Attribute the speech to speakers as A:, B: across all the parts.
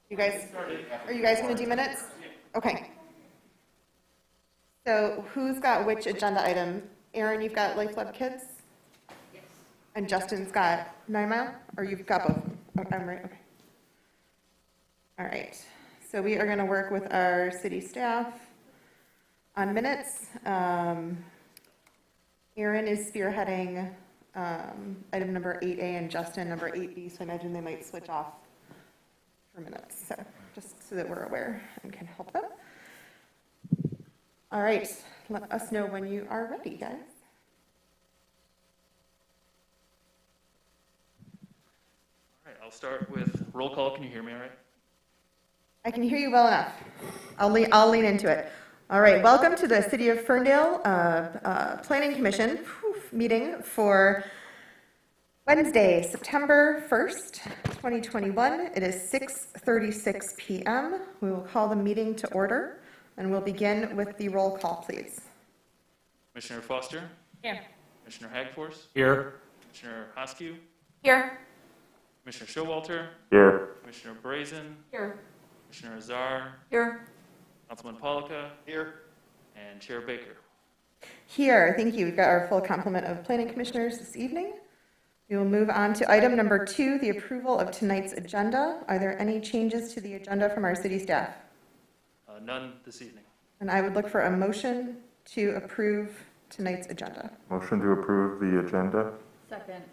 A: You guys, are you guys going to do minutes? Okay. So who's got which agenda item? Aaron, you've got Life Lab Kids?
B: Yes.
A: And Justin's got 9 Mile? Or you've got both? Oh, I'm right, okay. All right. So we are going to work with our city staff on minutes. Aaron is spearheading item number 8A and Justin number 8B, so I imagine they might switch off for minutes. So just so that we're aware and can help them. All right, let us know when you are ready, guys.
C: All right, I'll start with roll call. Can you hear me all right?
A: I can hear you well enough. I'll lean into it. All right, welcome to the City of Ferndale Planning Commission meeting for Wednesday, September 1st, 2021. It is 6:36 p.m. We will call the meeting to order, and we'll begin with the roll call, please.
C: Commissioner Foster?
B: Here.
C: Commissioner Hagforce?
D: Here.
C: Commissioner Hoskew?
B: Here.
C: Commissioner Showalter?
D: Here.
C: Commissioner Brazen?
B: Here.
C: Commissioner Azar?
B: Here.
C: Councilman Polika? Here. And Chair Baker.
A: Here, thank you. We've got our full complement of planning commissioners this evening. We will move on to item number 2, the approval of tonight's agenda. Are there any changes to the agenda from our city staff?
C: None this evening.
A: And I would look for a motion to approve tonight's agenda.
D: Motion to approve the agenda.
B: Second.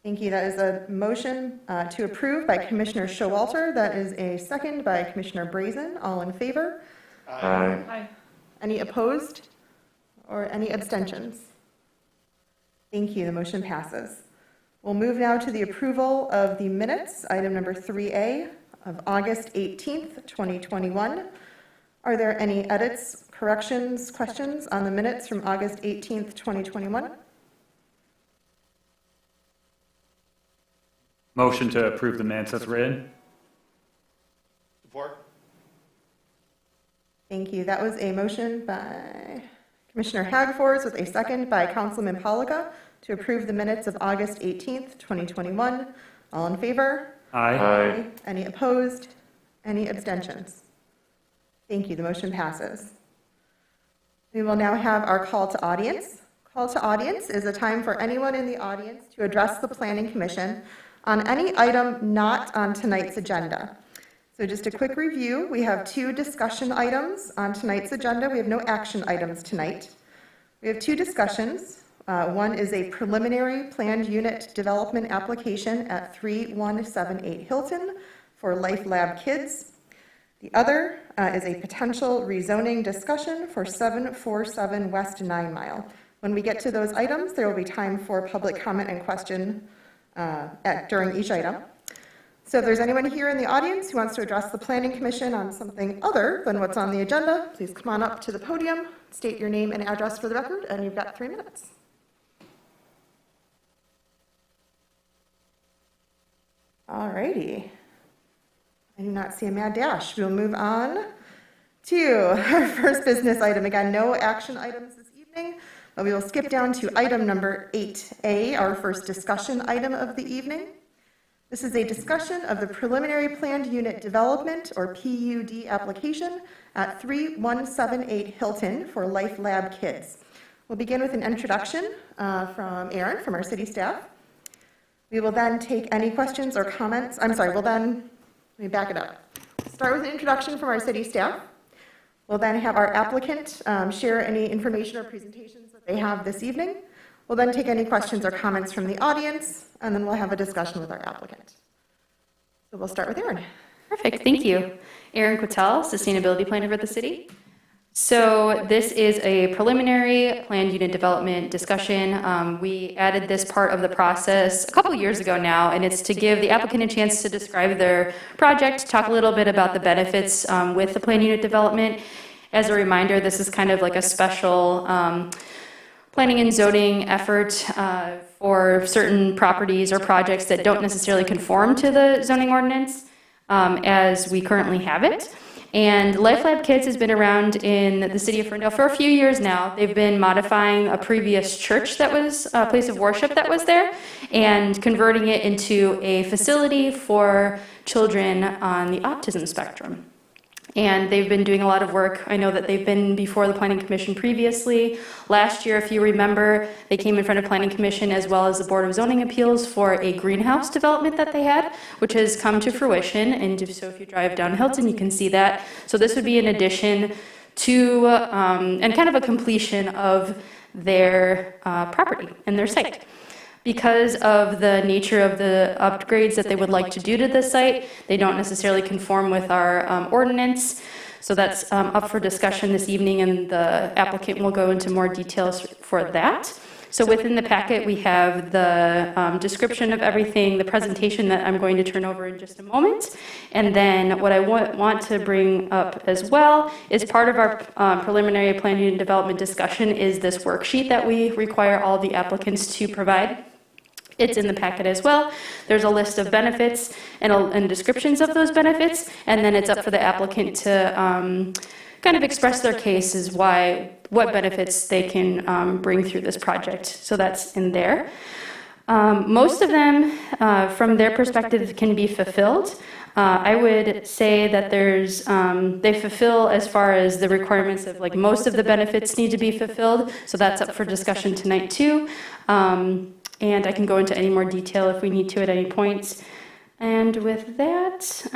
A: Thank you. That is a motion to approve by Commissioner Showalter. That is a second by Commissioner Brazen. All in favor?
D: Aye.
B: Aye.
A: Any opposed or any abstentions? Thank you. The motion passes. We'll move now to the approval of the minutes, item number 3A of August 18th, 2021. Are there any edits, corrections, questions on the minutes from August 18th, 2021?
E: Motion to approve the minutes as written.
D: Support.
A: Thank you. That was a motion by Commissioner Hagforce with a second by Councilman Polika to approve the minutes of August 18th, 2021. All in favor?
E: Aye.
D: Aye.
A: Any opposed? Any abstentions? Thank you. The motion passes. We will now have our call to audience. Call to audience is a time for anyone in the audience to address the Planning Commission on any item not on tonight's agenda. So just a quick review, we have 2 discussion items on tonight's agenda. We have no action items tonight. We have 2 discussions. One is a preliminary planned unit development application at 3178 Hilton for Life Lab Kids. The other is a potential rezoning discussion for 747 West 9 Mile. When we get to those items, there will be time for public comment and question during each item. So if there's anyone here in the audience who wants to address the Planning Commission on something other than what's on the agenda, please come on up to the podium, state your name and address for the record, and you've got 3 minutes. All righty. I do not see a mad dash. We'll move on to our first business item. Again, no action items this evening, but we will skip down to item number 8A, our first discussion item of the evening. This is a discussion of the preliminary planned unit development, or PUD, application at 3178 Hilton for Life Lab Kids. We'll begin with an introduction from Aaron from our city staff. We will then take any questions or comments. Let me back it up. Start with an introduction from our city staff. We'll then have our applicant share any information or presentations that they have this evening. We'll then take any questions or comments from the audience, and then we'll have a discussion with our applicant. So we'll start with Aaron.
F: Perfect, thank you. Erin Quattel, Sustainability Planner for the city. So this is a preliminary planned unit development discussion. We added this part of the process a couple years ago now, and it's to give the applicant a chance to describe their project, talk a little bit about the benefits with the planned unit development. As a reminder, this is kind of like a special planning and zoning effort for certain properties or projects that don't necessarily conform to the zoning ordinance as we currently have it. And Life Lab Kids has been around in the city of Ferndale for a few years now. They've been modifying a previous church that was a place of worship that was there and converting it into a facility for children on the autism spectrum. And they've been doing a lot of work. I know that they've been before the Planning Commission previously. Last year, if you remember, they came in front of Planning Commission as well as the Board of Zoning Appeals for a greenhouse development that they had, which has come to fruition. And so if you drive down Hilton, you can see that. So this would be an addition to, and kind of a completion of their property and their site. Because of the nature of the upgrades that they would like to do to the site, they don't necessarily conform with our ordinance. So that's up for discussion this evening, and the applicant will go into more details for that. So within the packet, we have the description of everything, the presentation that I'm going to turn over in just a moment. And then what I want to bring up as well is part of our preliminary planning and development discussion is this worksheet that we require all the applicants to provide. It's in the packet as well. There's a list of benefits and descriptions of those benefits, and then it's up for the applicant to kind of express their case as what benefits they can bring through this project. So that's in there. Most of them, from their perspective, can be fulfilled. I would say that they fulfill as far as the requirements of like most of the benefits need to be fulfilled. So that's up for discussion tonight too. And I can go into any more detail if we need to at any point. And with that,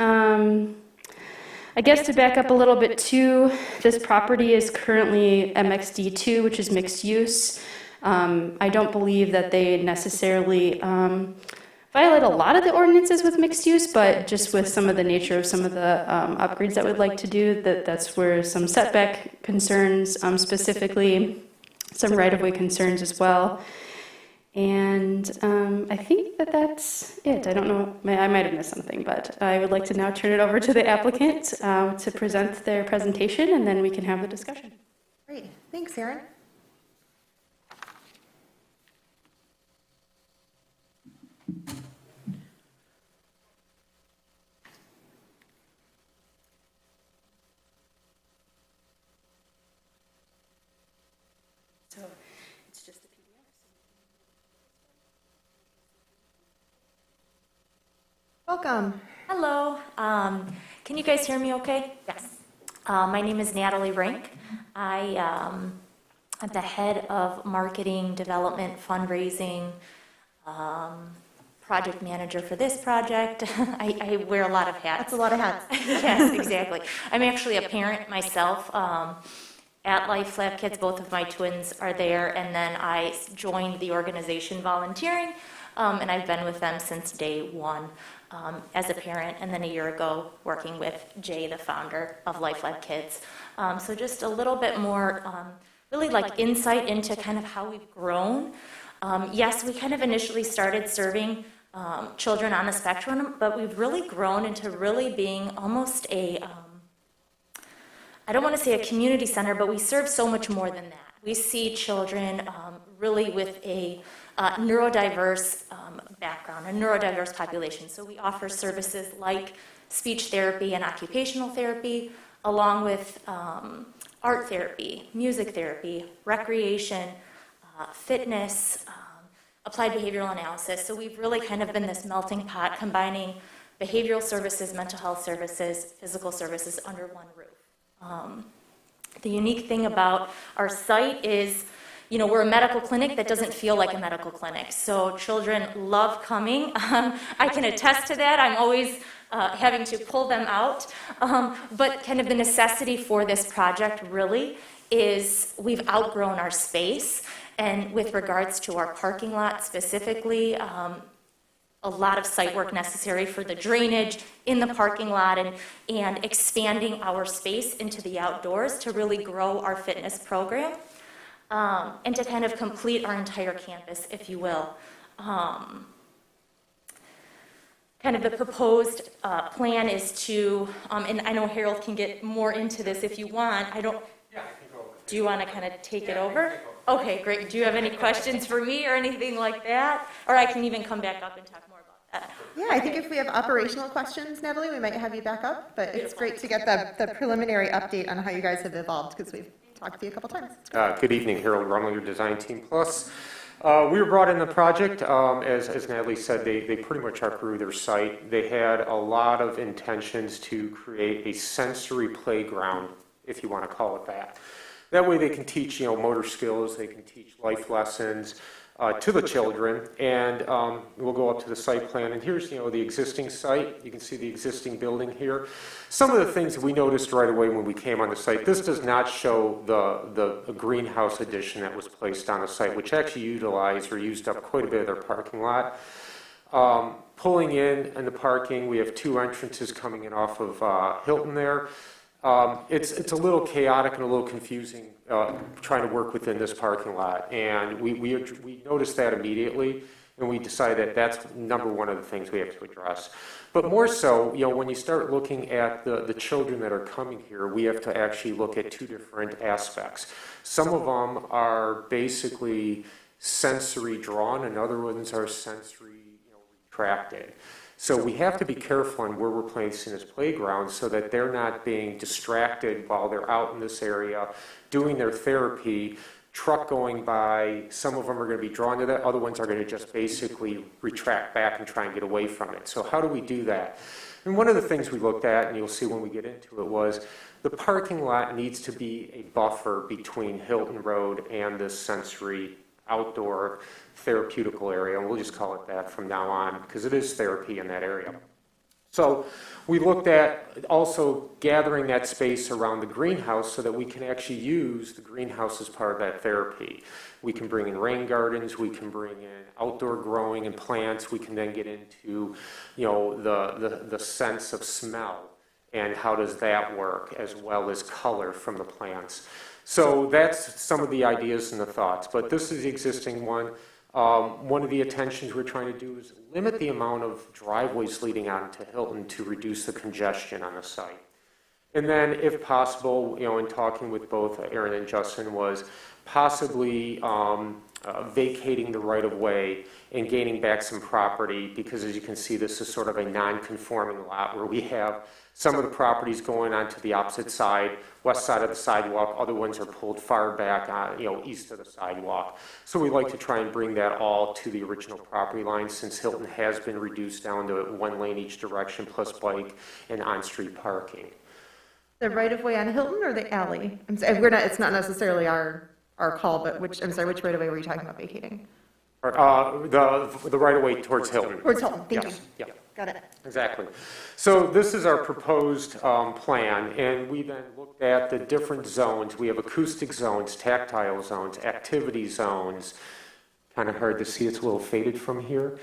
F: I guess to back up a little bit too, this property is currently MXD2, which is mixed use. I don't believe that they necessarily violate a lot of the ordinances with mixed use, but just with some of the nature of some of the upgrades that we'd like to do, that's where some setback concerns, specifically some right-of-way concerns as well. And I think that's it. I don't know, I might have missed something, but I would like to now turn it over to the applicant to present their presentation, and then we can have the discussion.
A: Great, thanks, Erin.
F: So it's just the PDF.
A: Welcome.
B: Hello. Can you guys hear me okay? Yes. My name is Natalie Rink. I'm the head of marketing, development, fundraising, project manager for this project. I wear a lot of hats.
A: That's a lot of hats.
B: Yes, exactly. I'm actually a parent myself. At Life Lab Kids, both of my twins are there, and then I joined the organization volunteering, and I've been with them since day one. As a parent, and then a year ago working with Jay, the founder of Life Lab Kids. So just a little bit more really like insight into kind of how we've grown. Yes, we kind of initially started serving children on the spectrum, but we've really grown into really being almost a, I don't want to say a community center, but we serve so much more than that. We see children really with a neurodiverse background, a neurodiverse population. So we offer services like speech therapy and occupational therapy, along with art therapy, music therapy, recreation, fitness, applied behavioral analysis. So we've really kind of been this melting pot, combining behavioral services, mental health services, physical services under one roof. The unique thing about our site is, you know, we're a medical clinic that doesn't feel like a medical clinic. So children love coming. I can attest to that. I'm always having to pull them out. But kind of the necessity for this project really is we've outgrown our space. And with regards to our parking lot specifically, a lot of site work necessary for the drainage in the parking lot and expanding our space into the outdoors to really grow our fitness program. And to kind of complete our entire campus, if you will. Kind of the proposed plan is to, and I know Harold can get more into this if you want. I don't. Yeah, I can go over. Do you want to kind of take it over? Okay, great. Do you have any questions for me or anything like that? Or I can even come back up and talk more about that.
A: Yeah, I think if we have operational questions, Natalie, we might have you back up, but it's great to get the preliminary update on how you guys have evolved, because we've talked to you a couple times. It's great.
G: Good evening, Harold Rummel, your Design Team Plus. We were brought in the project, as Natalie said, they pretty much outgrew their site. They had a lot of intentions to create a sensory playground, if you want to call it that. That way they can teach, motor skills, they can teach life lessons to the children, and we'll go up to the site plan. And here's, the existing site. You can see the existing building here. Some of the things that we noticed right away when we came on the site, this does not show the greenhouse addition that was placed on the site, which actually utilized or used up quite a bit of their parking lot. Pulling in the parking, we have two entrances coming in off of Hilton there. It's a little chaotic and a little confusing trying to work within this parking lot, and we noticed that immediately, and we decided that's number one of the things we have to address. But more so, when you start looking at the children that are coming here, we have to actually look at two different aspects. Some of them are basically sensory drawn, and other ones are sensory retracted. So we have to be careful on where we're placing this playground so that they're not being distracted while they're out in this area doing their therapy, truck going by. Some of them are going to be drawn to that. Other ones are going to just basically retract back and try and get away from it. So how do we do that? And one of the things we looked at, and you'll see when we get into it, was the parking lot needs to be a buffer between Hilton Road and this sensory outdoor therapeutical area, and we'll just call it that from now on because it is therapy in that area. So we looked at also gathering that space around the greenhouse so that we can actually use the greenhouse as part of that therapy. We can bring in rain gardens, we can bring in outdoor growing and plants, we can then get into the sense of smell and how does that work, as well as color from the plants. So that's some of the ideas and the thoughts, but this is the existing one. One of the attentions we're trying to do is limit the amount of driveways leading out into Hilton to reduce the congestion on the site. And then, if possible, in talking with both Aaron and Justin, was possibly vacating the right-of-way and gaining back some property, because as you can see, this is sort of a non-conforming lot where we have some of the properties going onto the opposite side, west side of the sidewalk. Other ones are pulled far back, east of the sidewalk. So we like to try and bring that all to the original property line, since Hilton has been reduced down to one lane each direction, plus bike and on-street parking.
A: The right-of-way on Hilton or the alley? I'm sorry, it's not necessarily our call, but which right-of-way were you talking about vacating?
G: The right-of-way towards Hilton.
A: Towards Hilton, thank you.
G: Yes, yeah.
A: Got it.
G: Exactly. So this is our proposed plan, and we then looked at the different zones. We have acoustic zones, tactile zones, activity zones. Kind of hard to see, it's a little faded from here.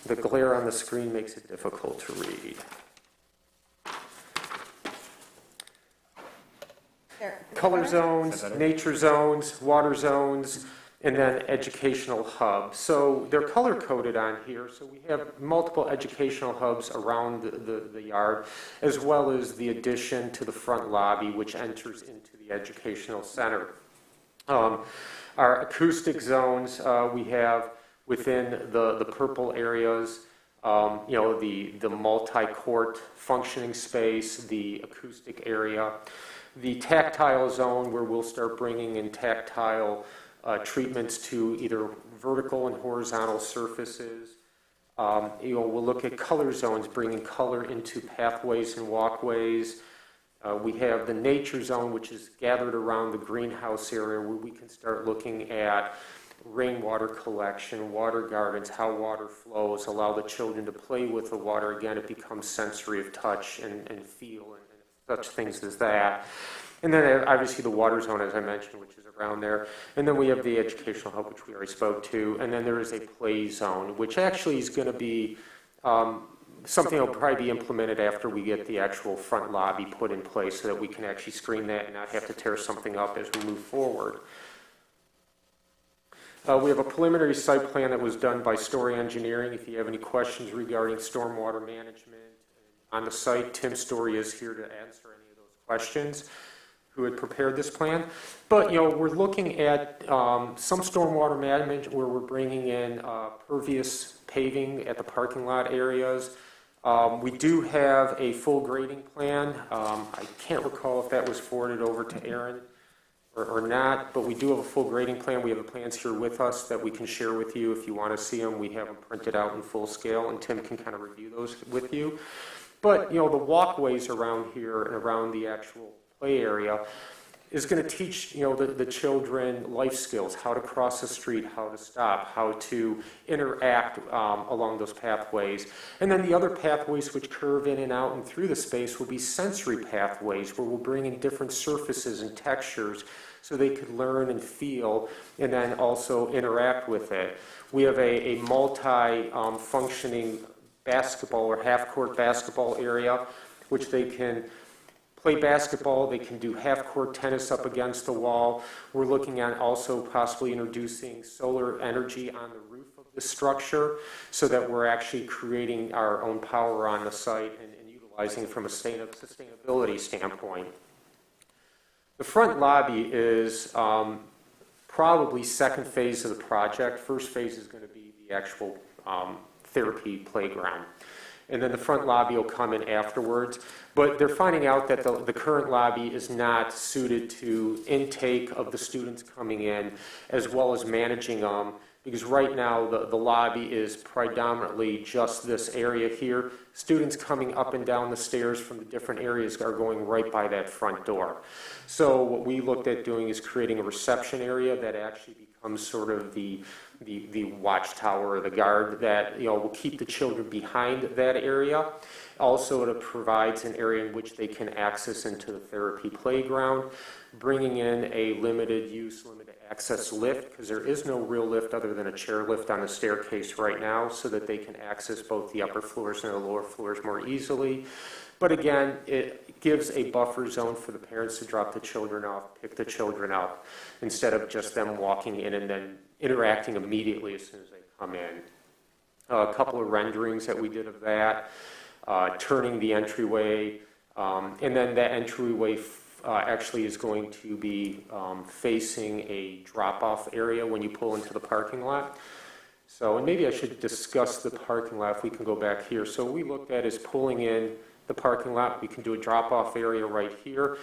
G: The glare on the screen makes it difficult to read. Color zones, nature zones, water zones, and then educational hubs. So they're color coded on here. So we have multiple educational hubs around the yard, as well as the addition to the front lobby, which enters into the educational center. Our acoustic zones we have within the purple areas, the multi-court functioning space, the acoustic area. The tactile zone, where we'll start bringing in tactile treatments to either vertical and horizontal surfaces. We'll look at color zones, bringing color into pathways and walkways. We have the nature zone, which is gathered around the greenhouse area, where we can start looking at rainwater collection, water gardens, how water flows, allow the children to play with the water. Again, it becomes sensory of touch and feel and such things as that. And then obviously the water zone, as I mentioned, which is around there. And then we have the educational hub, which we already spoke to. And then there is a play zone, which actually is going to be something that will probably be implemented after we get the actual front lobby put in place, so that we can actually screen that and not have to tear something up as we move forward. We have a preliminary site plan that was done by Story Engineering. If you have any questions regarding stormwater management on the site, Tim Story is here to answer any of those questions. who had prepared this plan. But, we're looking at some stormwater management where we're bringing in pervious paving at the parking lot areas. We do have a full grading plan. I can't recall if that was forwarded over to Aaron or not, but we do have a full grading plan. We have the plans here with us that we can share with you if you want to see them. We have them printed out in full scale, and Tim can kind of review those with you. But, the walkways around here and around the actual play area is going to teach, the children life skills, how to cross the street, how to stop, how to interact along those pathways. And then the other pathways which curve in and out and through the space will be sensory pathways, where we'll bring in different surfaces and textures so they could learn and feel and then also interact with it. We have a multi-functioning basketball or half-court basketball area, which they can play basketball, they can do half-court tennis up against the wall. We're looking at also possibly introducing solar energy on the roof of the structure so that we're actually creating our own power on the site and utilizing it from a sustainability standpoint. The front lobby is probably second phase of the project. First phase is going to be the actual therapy playground. And then the front lobby will come in afterwards. But they're finding out that the current lobby is not suited to intake of the students coming in, as well as managing them, because right now the lobby is predominantly just this area here. Students coming up and down the stairs from the different areas are going right by that front door. So what we looked at doing is creating a reception area that actually becomes sort of the watchtower or the guard that will keep the children behind that area. Also, it provides an area in which they can access into the therapy playground, bringing in a limited use, limited access lift, because there is no real lift other than a chair lift on the staircase right now, so that they can access both the upper floors and the lower floors more easily. But again, it gives a buffer zone for the parents to drop the children off, pick the children up, instead of just them walking in and then interacting immediately as soon as they come in. A couple of renderings that we did of that, turning the entryway, and then that entryway actually is going to be facing a drop-off area when you pull into the parking lot. So, and maybe I should discuss the parking lot if we can go back here. So we looked at is pulling in the parking lot. We can do a drop-off area right here.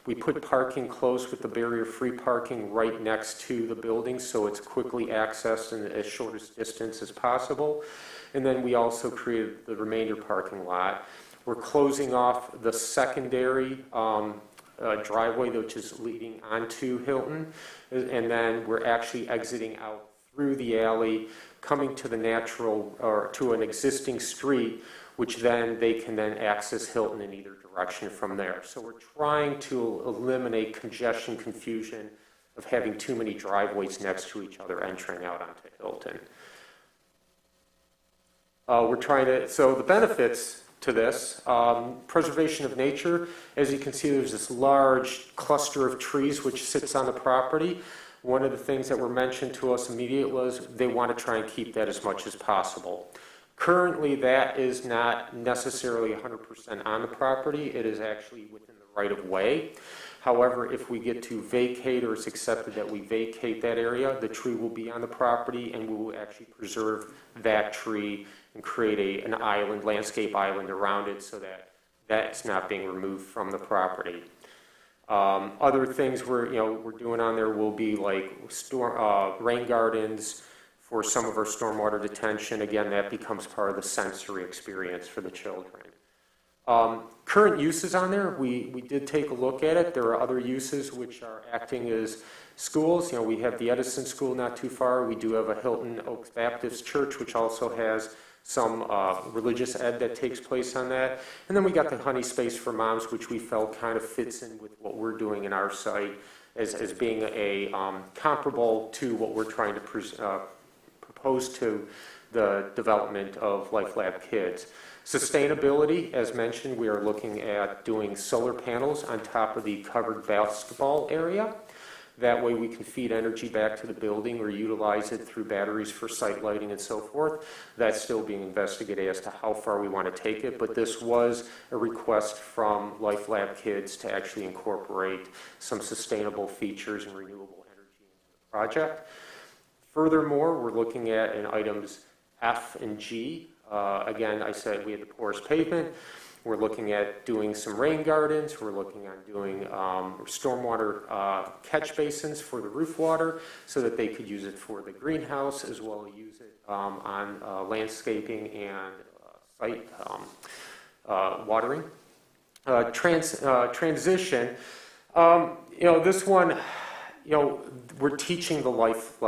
G: We put parking close with the barrier-free parking right next to the building, so it's quickly accessed in as shortest distance as possible. And then we also created the remainder parking lot. We're closing off the secondary driveway, which is leading onto Hilton, and then we're actually exiting out through the alley, coming to the natural or to an existing street, which then they can then access Hilton in either direction from there. So we're trying to eliminate congestion, confusion of having too many driveways next to each other entering out onto Hilton. So the benefits to this, preservation of nature. As you can see, there's this large cluster of trees which sits on the property. One of the things that were mentioned to us immediately was they want to try and keep that as much as possible. Currently, that is not necessarily 100% on the property. It is actually within the right-of-way. However, if we get to vacate, or it's accepted that we vacate that area, the tree will be on the property, and we will actually preserve that tree and create an island, landscape island around it, so that that's not being removed from the property. Other things we're doing on there will be like rain gardens for some of our stormwater detention. Again, that becomes part of the sensory experience for the children. Current uses on there, we did take a look at it. There are other uses which are acting as schools. We have the Edison School not too far. We do have a Hilton Oaks Baptist Church, which also has some religious ed that takes place on that. And then we got the Honey Space for Moms, which we felt kind of fits in with what we're doing in our site as being a comparable to what we're trying to propose to the development of Life Lab Kids. Sustainability, as mentioned, we are looking at doing solar panels on top of the covered basketball area. That way we can feed energy back to the building or utilize it through batteries for site lighting and so forth. That's still being investigated as to how far we want to take it, but this was a request from Life Lab kids to actually incorporate some sustainable features and renewable energy into the project. Furthermore, we're looking at in items F and G. Again, I said we had the porous pavement. We're looking at doing some rain gardens. We're looking on doing stormwater catch basins for the roof water so that they could use it for the greenhouse as well as use it on landscaping and site watering. Transition, this one, we're teaching the life,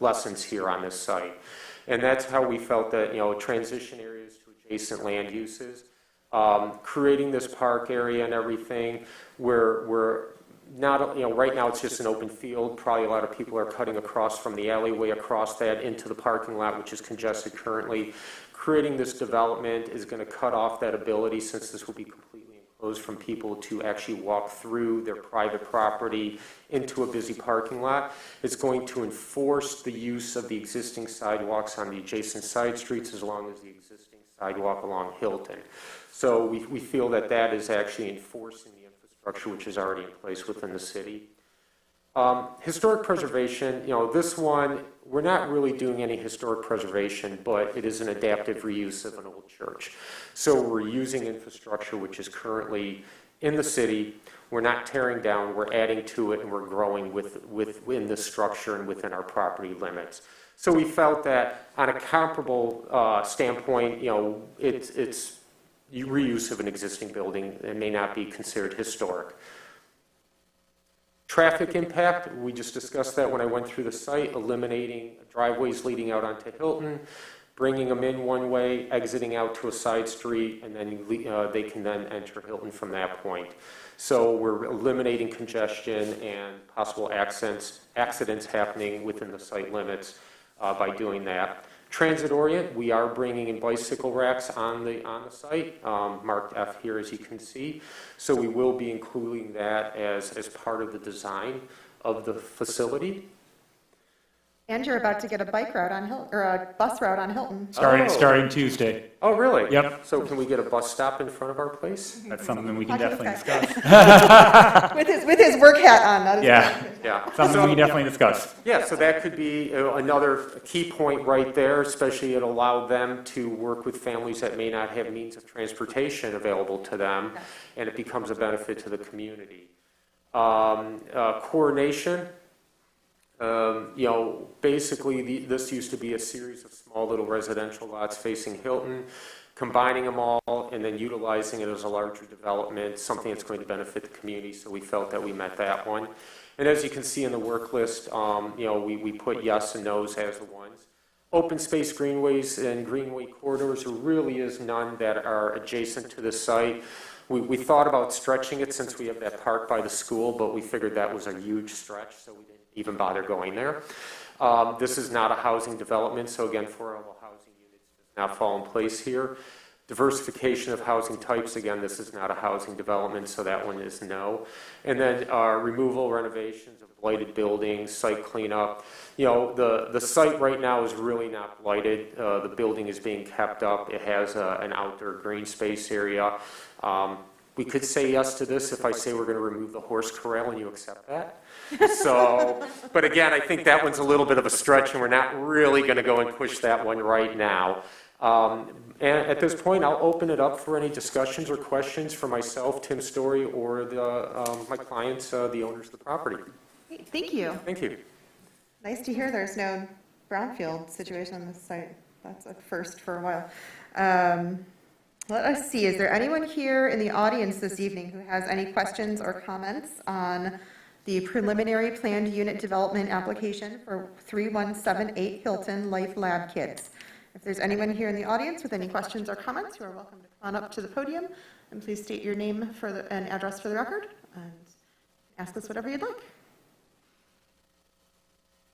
G: lessons here on this site. And that's how we felt that, transition areas to adjacent land uses, creating this park area and everything, we're not, right now it's just an open field. Probably a lot of people are cutting across from the alleyway across that into the parking lot, which is congested currently. Creating this development is going to cut off that ability, since this will be completely enclosed, from people to actually walk through their private property into a busy parking lot. It's going to enforce the use of the existing sidewalks on the adjacent side streets as long as the existing sidewalk along Hilton. So we feel that that is actually enforcing the infrastructure which is already in place within the city. Historic preservation, this one, we're not really doing any historic preservation, but it is an adaptive reuse of an old church. So we're using infrastructure which is currently in the city. We're not tearing down, we're adding to it, and we're growing within the structure and within our property limits. So we felt that on a comparable standpoint, it's reuse of an existing building. It may not be considered historic. Traffic impact, we just discussed that when I went through the site, eliminating driveways leading out onto Hilton, bringing them in one way, exiting out to a side street, and then they can then enter Hilton from that point. So we're eliminating congestion and possible accidents happening within the site limits by doing that. Transit orient, we are bringing in bicycle racks on the site, marked F here as you can see. So we will be including that as part of the design of the facility.
A: And you're about to get a bike route on Hilton, or a bus route on Hilton.
E: Starting Tuesday.
G: Oh, really?
E: Yep.
G: So can we get a bus stop in front of our place?
E: That's something we can
A: Okay,
E: definitely
A: okay.
E: discuss.
A: With his work hat on, not his
E: Yeah,
G: Yeah.
E: something we can definitely discuss.
G: Yeah, so that could be another key point right there, especially it allowed them to work with families that may not have means of transportation available to them, and it becomes a benefit to the community. Coordination, basically this used to be a series of small little residential lots facing Hilton, combining them all and then utilizing it as a larger development, something that's going to benefit the community, so we felt that we met that one. And as you can see in the work list, we put yes and no's as the ones. Open space greenways and greenway corridors, there really is none that are adjacent to the site. We thought about stretching it since we have that park by the school, but we figured that was a huge stretch, so we didn't even bother going there. This is not a housing development, so again, affordable housing units does not fall in place here. Diversification of housing types, again, this is not a housing development, so that one is no. And then removal, renovations of blighted buildings, site cleanup. The site right now is really not blighted. The building is being kept up. It has an outdoor green space area. We could say yes to this if I say we're going to remove the horse corral and you accept that. So, but again, I think that one's a little bit of a stretch and we're not really going to go and push that one right now. And at this point, I'll open it up for any discussions or questions for myself, Tim Story, or my clients, the owners of the property.
A: Great, thank you.
G: Thank you.
A: Nice to hear there's no brownfield situation on this site. That's a first for a while. Let us see, is there anyone here in the audience this evening who has any questions or comments on the preliminary planned unit development application for 3178 Hilton Life Lab Kids? If there's anyone here in the audience with any questions or comments, you are welcome to come on up to the podium and please state your name and address for the record and ask us whatever you'd like.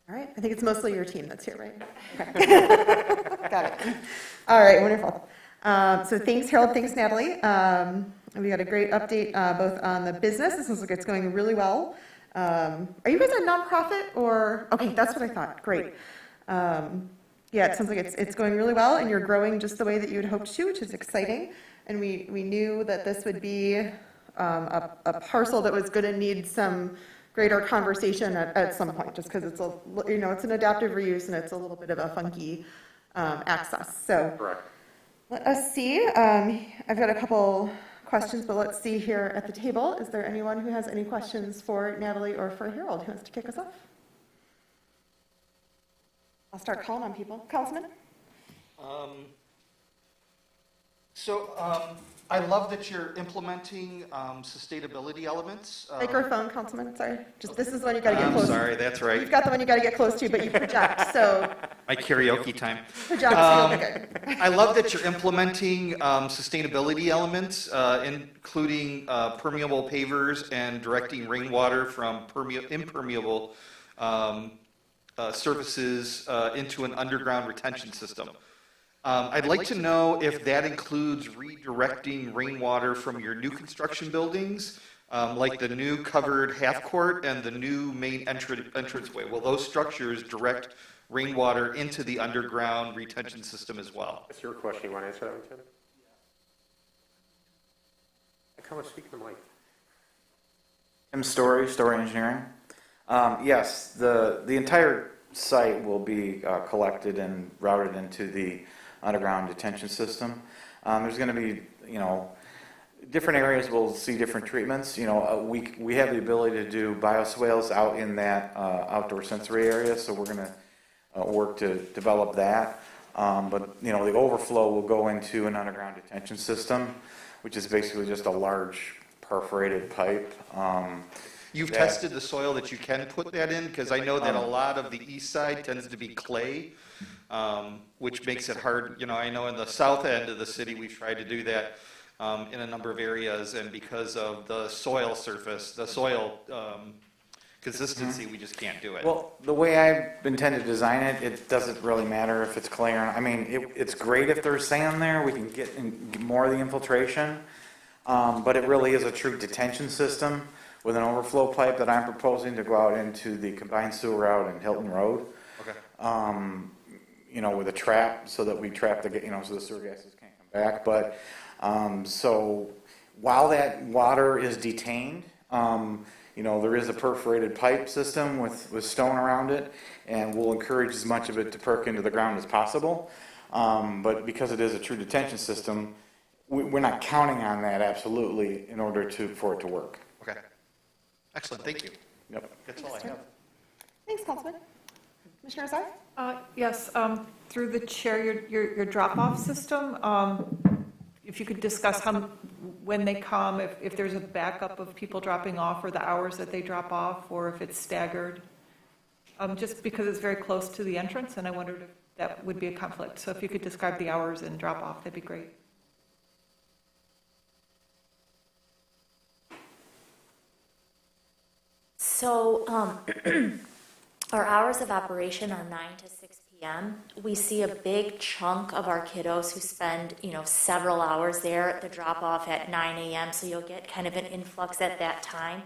A: All right, I think it's mostly your team that's here, right? Okay. Got it. All right, wonderful. So thanks, Harold. Thanks, Natalie. We got a great update both on the business. This looks like it's going really well. Are you guys a nonprofit or, okay, that's what I thought, great. Yeah, it sounds like it's going really well and you're growing just the way that you had hoped to, which is exciting. And we knew that this would be a parcel that was going to need some greater conversation at some point, just because it's it's an adaptive reuse and it's a little bit of a funky access. So
G: Correct.
A: let us see. I've got a couple questions, but let's see here at the table. Is there anyone who has any questions for Natalie or for Harold who wants to kick us off? I'll start calling on people. Councilman?
H: I love that you're implementing sustainability elements.
A: Microphone, Councilman, sorry. This is the one you got to get close to.
H: I'm sorry, that's right.
A: You've got the one you got to get close to, but you project, so
H: My karaoke time.
A: project, so you'll be good.
H: I love that you're implementing sustainability elements, including permeable pavers and directing rainwater from impermeable surfaces into an underground retention system. I'd like to know if that includes redirecting rainwater from your new construction buildings, like the new covered half court and the new main entranceway. Will those structures direct rainwater into the underground retention system as well?
G: That's your question. You want to answer that one, Tim? Come and speak to the mic.
I: Story engineering. Yes, the entire site will be collected and routed into the underground detention system. There's going to be, different areas will see different treatments. We have the ability to do bioswales out in that outdoor sensory area, so we're going to work to develop that. But the overflow will go into an underground detention system, which is basically just a large perforated pipe.
H: You've tested the soil that you can put that in? Because I know that a lot of the east side tends to be clay, which makes it hard. I know in the south end of the city, we've tried to do that in a number of areas, and because of the soil surface, the soil consistency, we just can't do it.
I: Well, the way I intend to design it, it doesn't really matter if it's clay or not. I mean, it's great if there's sand there. We can get more of the infiltration, but it really is a true detention system with an overflow pipe that I'm proposing to go out into the combined sewer route in Hilton Road.
H: Okay.
I: With a trap so that we trap so the sewer gases can't come back. But so while that water is detained, there is a perforated pipe system with stone around it, and we'll encourage as much of it to perk into the ground as possible. But because it is a true detention system, we're not counting on that absolutely in order for it to work.
H: Okay. Excellent. Thank you.
I: Yep.
H: That's all I have.
A: Thanks, Councilman. Commissioner Azar?
J: Yes, through the chair, your drop-off system, if you could discuss when they come, if there's a backup of people dropping off or the hours that they drop off, or if it's staggered, just because it's very close to the entrance, and I wondered if that would be a conflict. So if you could describe the hours and drop-off, that'd be great.
B: So our hours of operation are 9 to 6 p.m. We see a big chunk of our kiddos who spend, several hours there at the drop-off at 9 a.m., so you'll get kind of an influx at that time.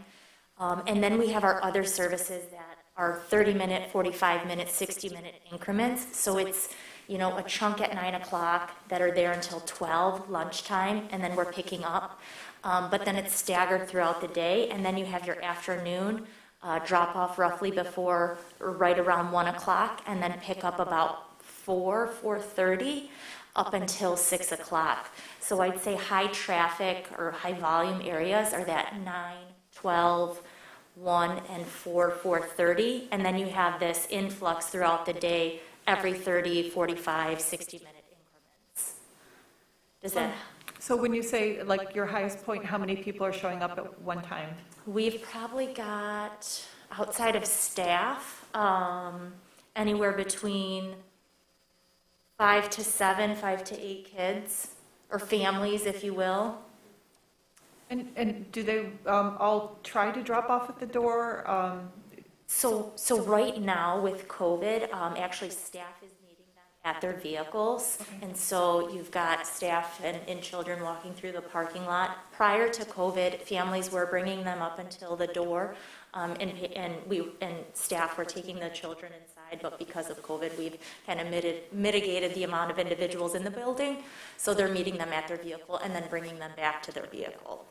B: And then we have our other services that are 30-minute, 45-minute, 60-minute increments. So it's, a chunk at 9 o'clock that are there until 12, lunchtime, and then we're picking up. But then it's staggered throughout the day, and then you have your afternoon drop off roughly before or right around 1 o'clock, and then pick up about 4:30 up until 6 o'clock. So I'd say high traffic or high volume areas are that 9, 12, 1, and 4:30, and then you have this influx throughout the day every 30, 45, 60-minute increments. Does that?
J: So when you say, like, your highest point, how many people are showing up at one time?
B: We've probably got, outside of staff, anywhere between 5 to 7, 5 to 8 kids, or families, if you will.
J: And do they all try to drop off at the door?
B: So right now with COVID, actually staff is meeting them at their vehicles. And so you've got staff and children walking through the parking lot. Prior to COVID, families were bringing them up until the door, and staff were taking the children inside, but because of COVID, we've kind of mitigated the amount of individuals in the building, so they're meeting them at their vehicle and then bringing them back to their vehicle.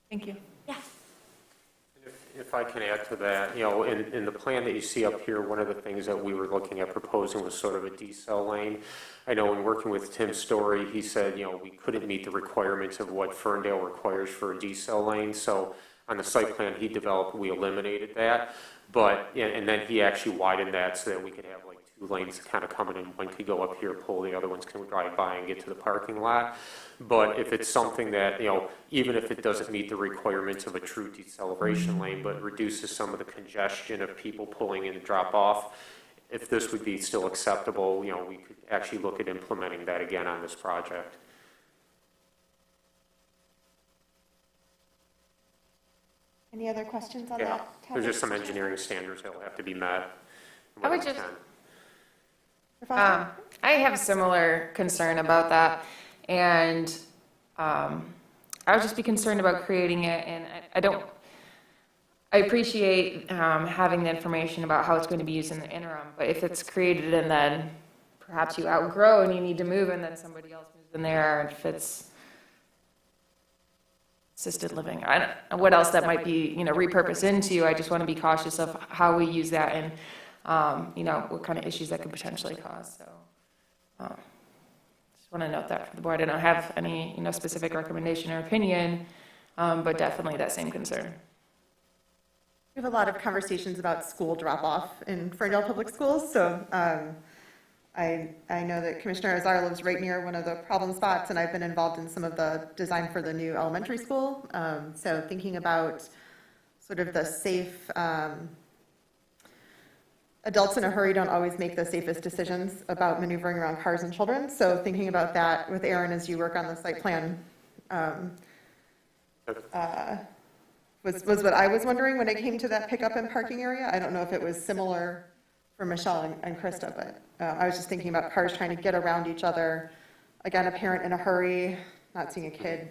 J: Thank you.
B: Yeah.
G: If I can add to that, in the plan that you see up here, one of the things that we were looking at proposing was sort of a decel lane. I know in working with Tim Story, he said, we couldn't meet the requirements of what Ferndale requires for a decel lane. So on the site plan he developed, we eliminated that. But, and then he actually widened that so that we could have like 2 lanes kind of coming in. One could go up here, pull, the other ones can drive by and get to the parking lot. But if it's something that, even if it doesn't meet the requirements of a true deceleration lane, but reduces some of the congestion of people pulling in to drop off, if this would be still acceptable, we could actually look at implementing that again on this project.
A: Any other questions on
G: Yeah,
A: that
G: there's
A: topic?
G: just some engineering standards that will have to be met.
K: I would just-
A: Mr. Foster?
K: I have a similar concern about that, and I would just be concerned about creating it, and I appreciate having the information about how it's going to be used in the interim, but if it's created and then perhaps you outgrow and you need to move and then somebody else moves in there, and if it's assisted living, I don't know what else that might be, repurposed into. I just want to be cautious of how we use that and, what kind of issues that could potentially cause. So, just want to note that for the board. I don't have any, specific recommendation or opinion, but definitely that same concern.
A: We have a lot of conversations about school drop-off in Ferndale Public Schools, so I know that Commissioner Azar lives right near one of the problem spots, and I've been involved in some of the design for the new elementary school. So thinking about sort of the safe, adults in a hurry don't always make the safest decisions about maneuvering around cars and children. So thinking about that with Aaron as you work on the site plan was what I was wondering when it came to that pickup and parking area. I don't know if it was similar for Michelle and Krista, but I was just thinking about cars trying to get around each other. Again, a parent in a hurry, not seeing a kid.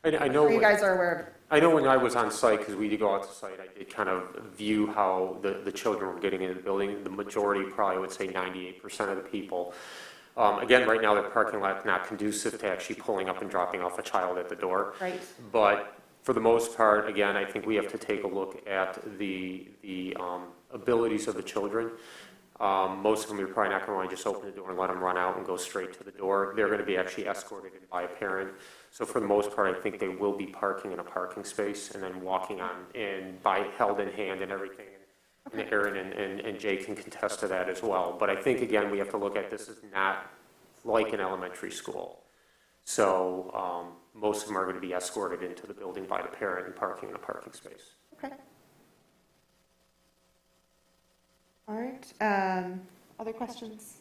G: I know
A: You guys are aware of it.
G: I know when I was on site, because we did go out to site, I did kind of view how the children were getting into the building. The majority, probably would say 98% of the people. Again, right now, the parking lot's not conducive to actually pulling up and dropping off a child at the door.
A: Right.
G: But for the most part, again, I think we have to take a look at the abilities of the children. Most of them, you're probably not going to want to just open the door and let them run out and go straight to the door. They're going to be actually escorted in by a parent. So for the most part, I think they will be parking in a parking space and then walking on and by held in hand and everything. And Aaron and Jay can contest to that as well. But I think, again, we have to look at this as not like an elementary school. So most of them are going to be escorted into the building by the parent and parking in a parking space.
A: Okay. All right. Other questions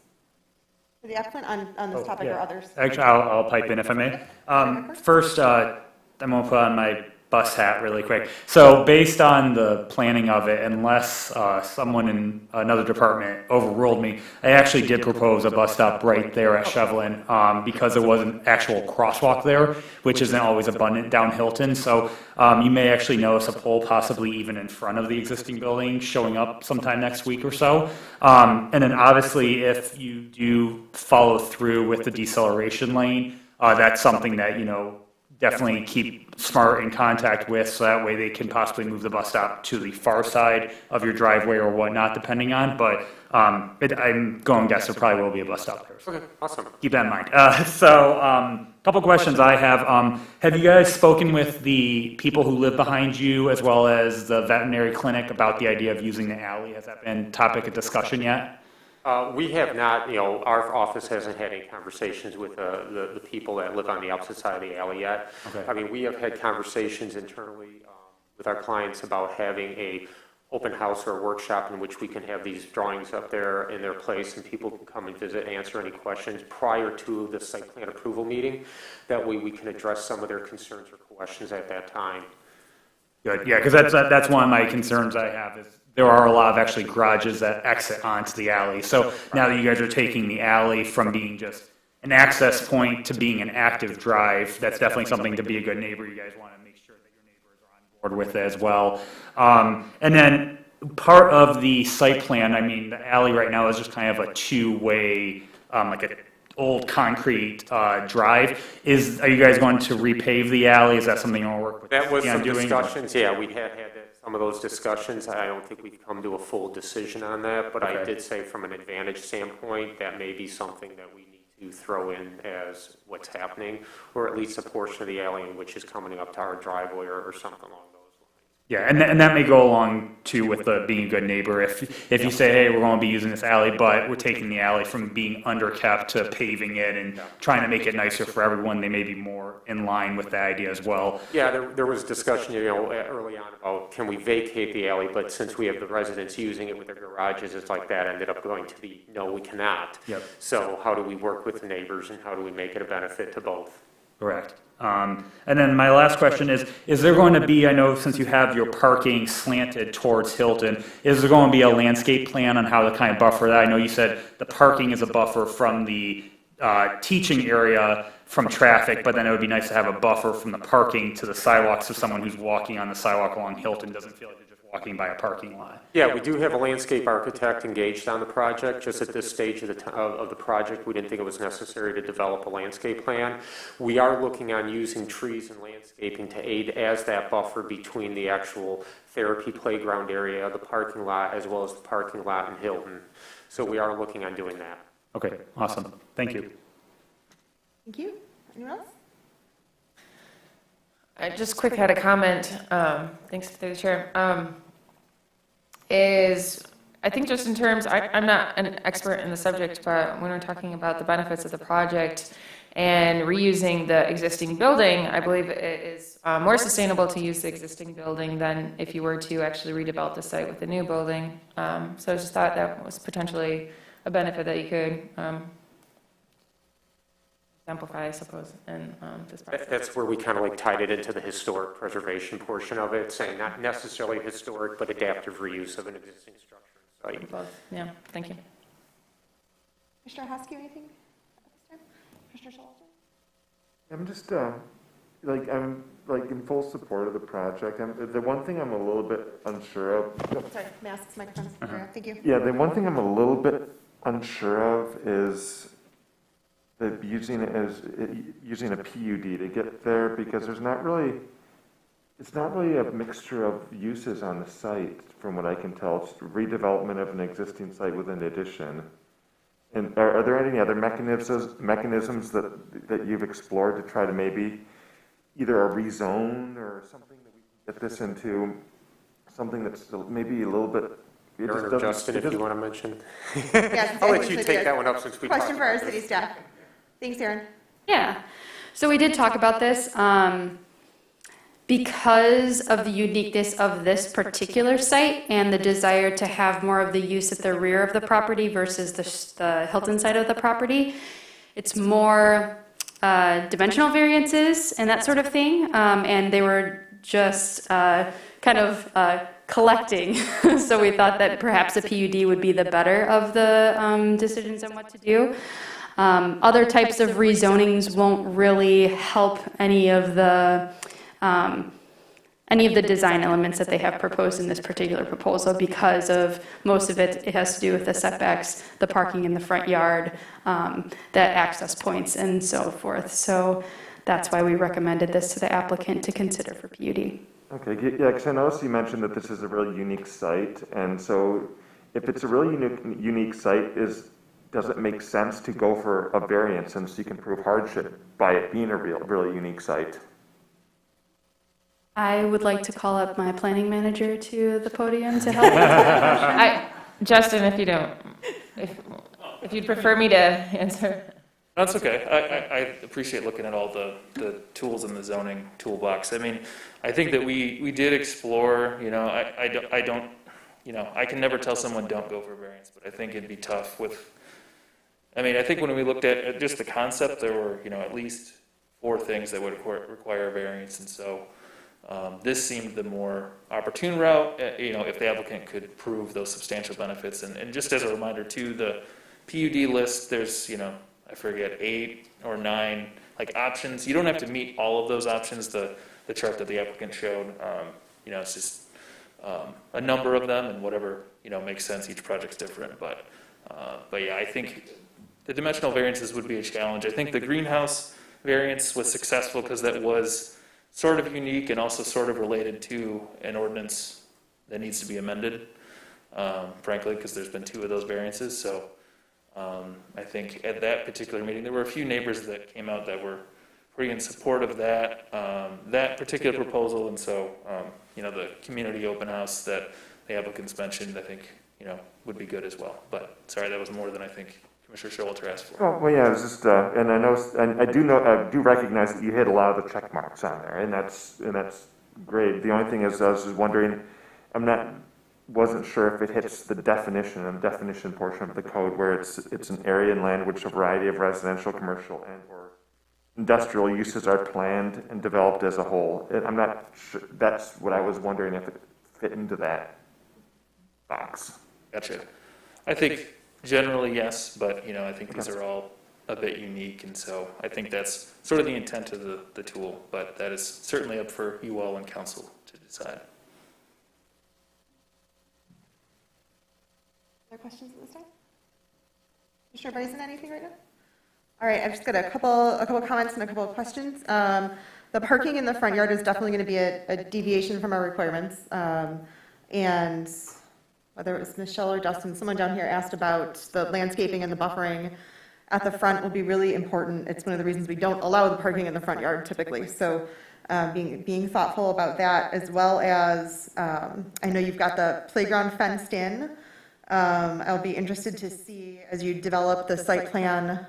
A: for the applicant on this topic or others?
E: Actually, I'll pipe in if I may. First, I'm going to put on my bus hat really quick. So based on the planning of it, unless someone in another department overruled me, I actually did propose a bus stop right there at Shevlin because there was an actual crosswalk there, which isn't always abundant down Hilton. So you may actually notice a pole possibly even in front of the existing building showing up sometime next week or so. And then obviously if you do follow through with the deceleration lane, that's something that, definitely keep SMART in contact with, so that way they can possibly move the bus stop to the far side of your driveway or whatnot, depending on. But I'm going to guess there probably will be a bus stop there. So
G: Okay, awesome.
E: keep that in mind. A couple questions I have. Have you guys spoken with the people who live behind you as well as the veterinary clinic about the idea of using the alley? Has that been topic of discussion yet?
G: We have not, our office hasn't had any conversations with the people that live on the opposite side of the alley yet.
E: Okay.
G: I mean, we have had conversations internally with our clients about having a open house or a workshop in which we can have these drawings up there in their place and people can come and visit, answer any questions prior to the site plan approval meeting. That way we can address some of their concerns or questions at that time.
E: Good, yeah, because that's one of my concerns I have is there are a lot of actually garages that exit onto the alley. So now that you guys are taking the alley from being just an access point to being an active drive, that's definitely something to be a good neighbor. You guys want to make sure that your neighbors are on board with it as well. And then part of the site plan, I mean, the alley right now is just kind of a two-way, like a old concrete drive. Are you guys going to repave the alley? Is that something you want to work with?
G: That was
E: on
G: some
E: doing?
G: discussions, yeah, we had some of those discussions. I don't think we've come to a full decision on that, but I
E: Okay.
G: did say from an advantage standpoint, that may be something that we need to throw in as what's happening, or at least a portion of the alley which is coming up to our driveway or something along those lines.
E: Yeah, and that may go along too with the being a good neighbor. If you say, hey, we're going to be using this alley, but we're taking the alley from being underkept to paving it and trying to make it nicer for everyone, they may be more in line with the idea as well.
G: Yeah, there was discussion, early on about can we vacate the alley, but since we have the residents using it with their garages, it's like that ended up going to the, no, we cannot.
E: Yep.
G: So how do we work with the neighbors and how do we make it a benefit to both?
E: Correct. And then my last question is there going to be, I know since you have your parking slanted towards Hilton, is there going to be a landscape plan on how to kind of buffer that? I know you said the parking is a buffer from the teaching area from traffic, but then it would be nice to have a buffer from the parking to the sidewalk so someone who's walking on the sidewalk along Hilton doesn't feel like they're just walking by a parking lot.
G: Yeah, we do have a landscape architect engaged on the project. Just at this stage of the project, we didn't think it was necessary to develop a landscape plan. We are looking on using trees and landscaping to aid as that buffer between the actual therapy playground area, the parking lot, as well as the parking lot in Hilton. So we are looking on doing that.
E: Okay, awesome. Thank you.
A: Thank you. Anyone else?
K: I just quick had a comment, thanks through the chair, is, I think just in terms, I'm not an expert in the subject, but when we're talking about the benefits of the project and reusing the existing building, I believe it is more sustainable to use the existing building than if you were to actually redevelop the site with a new building. So I just thought that was potentially a benefit that you could exemplify, I suppose, in this project.
G: That's where we kind of like tied it into the historic preservation portion of it, saying not necessarily historic, but adaptive reuse of an existing structure and site.
K: Both. Yeah, thank you.
A: Commissioner Hosky, anything at this time? Commissioner Shalhoub?
D: I'm just, I'm in full support of the project. The one thing I'm a little bit unsure of.
A: Sorry, masks, microphones. Thank you.
D: Yeah, the one thing I'm a little bit unsure of is using a PUD to get there, because it's not really a mixture of uses on the site from what I can tell. It's redevelopment of an existing site with an addition. And are there any other mechanisms that you've explored to try to maybe either a rezone or something that we can get this into something that's maybe a little bit.
G: Aaron or Justin, if you want to mention.
A: Yes,
G: I'll let you take that one up since we talked
A: Question for our
G: about
A: city
G: this.
A: staff. Thanks, Aaron.
F: Yeah, so we did talk about this. Because of the uniqueness of this particular site and the desire to have more of the use at the rear of the property versus the Hilton side of the property, it's more dimensional variances and that sort of thing. And they were just kind of collecting. So we thought that perhaps a PUD would be the better of the decisions on what to do. Other types of rezonings won't really help any of the design elements that they have proposed in this particular proposal, because of most of it has to do with the setbacks, the parking in the front yard, the access points, and so forth. So that's why we recommended this to the applicant to consider for PUD.
D: Okay, yeah, because I noticed you mentioned that this is a really unique site, and so if it's a really unique site, does it make sense to go for a variance since you can prove hardship by it being a really unique site?
F: I would like to call up my planning manager to the podium to help.
K: Justin, if you don't, if you'd prefer me to answer.
C: That's okay. I appreciate looking at all the tools in the zoning toolbox. I mean, I think that we did explore, I don't, I can never tell someone don't go for variance, but I think it'd be tough I think when we looked at just the concept, there were, at least 4 things that would require variance. And so This seemed the more opportune route, if the applicant could prove those substantial benefits. And just as a reminder too, the PUD list, there's, I forget, 8 or 9 options. You don't have to meet all of those options. The chart that the applicant showed, it's just a number of them, and whatever makes sense. Each project's different, but yeah, I think the dimensional variances would be a challenge. I think the greenhouse variance was successful because that was sort of unique and also sort of related to an ordinance that needs to be amended, frankly, because there's been 2 of those variances. So I think at that particular meeting, there were a few neighbors that came out that were pretty in support of that particular proposal. And so, the community open house that the applicants mentioned, I think, would be good as well. But sorry, that was more than I think Commissioner Showalter asked for.
D: Well, yeah, it's just, and I know, and I do recognize that you hit a lot of the check marks on there, and that's great. The only thing is, I was just wondering, wasn't sure if it hits the definition portion of the code where it's an area and land which a variety of residential, commercial, and or industrial uses are planned and developed as a whole. And I'm not sure, that's what I was wondering if it fit into that box.
C: Gotcha. I think generally yes, but I think these are all a bit unique, and so I think that's sort of the intent of the tool, but that is certainly up for you all and council to decide.
A: Other questions at this time? Commissioner Bryson, anything right now? All right, I've just got a couple comments and a couple of questions. The parking in the front yard is definitely going to be a deviation from our requirements, and whether it was Michelle or Dustin, someone down here asked about the landscaping and the buffering at the front will be really important. It's one of the reasons we don't allow the parking in the front yard typically. So being thoughtful about that, as well as I know you've got the playground fenced in. I'll be interested to see as you develop the site plan,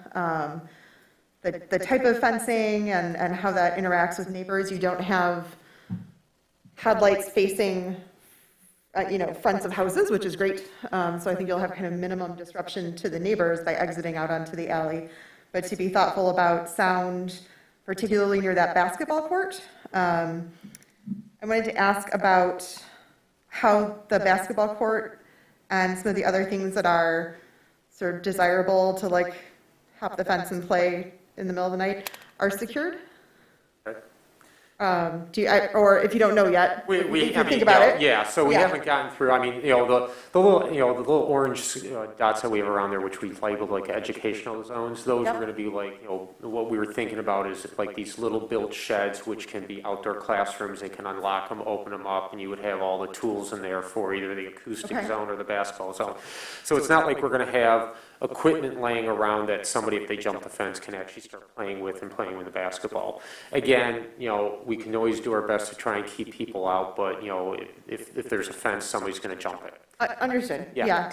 A: the type of fencing and how that interacts with neighbors. You don't have headlights facing fronts of houses, which is great. So I think you'll have kind of minimum disruption to the neighbors by exiting out onto the alley. But to be thoughtful about sound, particularly near that basketball court. I wanted to ask about how the basketball court and some of the other things that are sort of desirable to hop the fence and play in the middle of the night are secured. Or if you don't know yet, think about it.
G: Yeah, so we haven't gotten through. I mean, the little orange dots that we have around there, which we labeled like educational zones. Those are going to be what we were thinking about is these little built sheds, which can be outdoor classrooms. They can unlock them, open them up, and you would have all the tools in there for either the acoustic zone or the basketball zone. So it's not like we're going to have equipment laying around that somebody, if they jump the fence, can actually start playing with the basketball. Again, we can always do our best to try and keep people out, but if there's a fence, somebody's going to jump it.
A: Understood.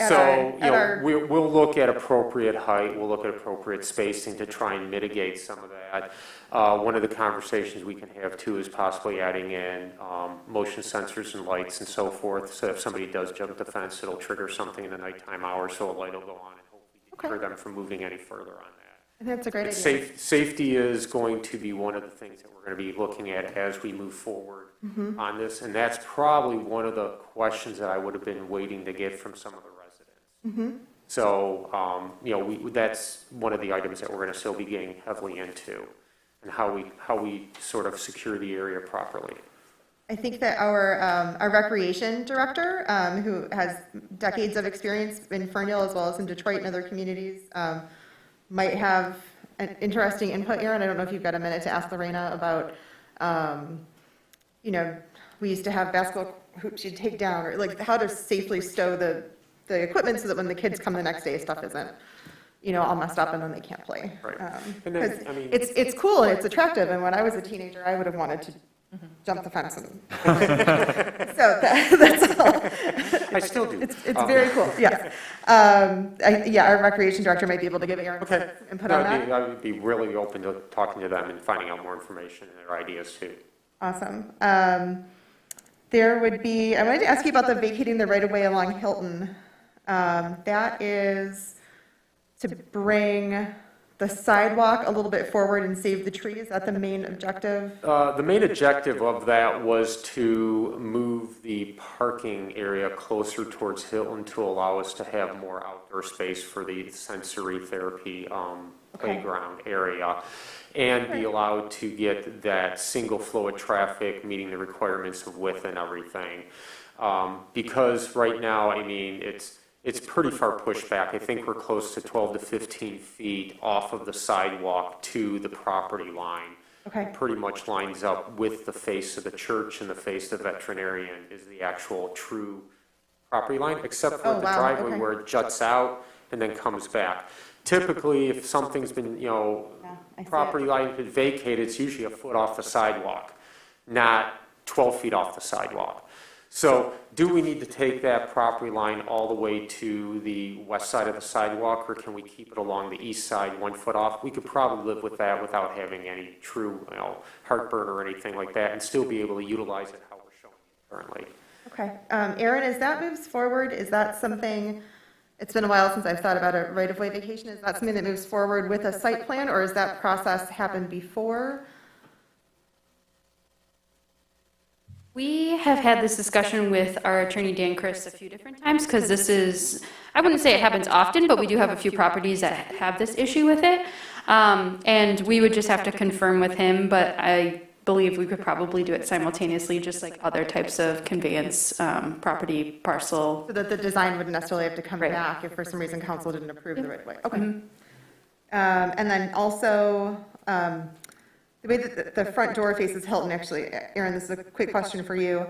G: So we'll look at appropriate height, we'll look at appropriate spacing to try and mitigate some of that. One of the conversations we can have too is possibly adding in motion sensors and lights and so forth. So if somebody does jump the fence, it'll trigger something in the nighttime hours, so a light will go on and hopefully deter them from moving any further on that.
A: I think that's a great idea.
G: Safety is going to be one of the things that we're going to be looking at as we move forward on this, and that's probably one of the questions that I would have been waiting to get from some of the residents. So, that's one of the items that we're going to still be getting heavily into, and how we sort of secure the area properly.
A: I think that our recreation director, who has decades of experience in Ferndale as well as in Detroit and other communities, might have an interesting input here. And I don't know if you've got a minute to ask Lorena about, we used to have basketball hoops you'd take down, or how to safely stow the equipment so that when the kids come the next day, stuff isn't, all messed up and then they can't play.
G: Right.
A: It's cool and it's attractive. And when I was a teenager, I would have wanted to jump the fence. So that's all.
G: I still do.
A: It's very cool, yes. Our recreation director might be able to give Aaron some input on that.
G: I would be really open to talking to them and finding out more information and their ideas too.
A: Awesome. There would be, I wanted to ask you about the vacating the right-of-way along Hilton. That is to bring the sidewalk a little bit forward and save the tree? Is that the main objective?
G: The main objective of that was to move the parking area closer towards Hilton to allow us to have more outdoor space for the sensory therapy playground area, and be allowed to get that single flow of traffic meeting the requirements of width and everything. Because right now, I mean, it's pretty far pushed back. I think we're close to 12 to 15 feet off of the sidewalk to the property line.
A: Okay.
G: Pretty much lines up with the face of the church, and the face of the veterinarian is the actual true property line, except for
A: Oh,
G: the
A: wow,
G: driveway
A: okay.
G: where it juts out and then comes back. Typically, if something's been,
A: Yeah, I see it.
G: property line has been vacated, it's usually a foot off the sidewalk, not 12 feet off the sidewalk. So do we need to take that property line all the way to the west side of the sidewalk, or can we keep it along the east side 1 foot off? We could probably live with that without having any true, heartburn or anything like that, and still be able to utilize it how we're showing it currently.
A: Okay. Aaron, as that moves forward, is that something, it's been a while since I've thought about a right-of-way vacation, is that something that moves forward with a site plan, or is that process happened before?
F: We have had this discussion with our attorney Dan Chris a few different times, because this is, I wouldn't say it happens often, but we do have a few properties that have this issue with it. And we would just have to confirm with him, but I believe we could probably do it simultaneously, just like other types of conveyance, property, parcel.
A: So that the design wouldn't necessarily have to come
F: Right.
A: back if for some reason council didn't approve the right-of-way. Okay. And then also, the way that the front door faces Hilton, actually, Aaron, this is a quick question for you.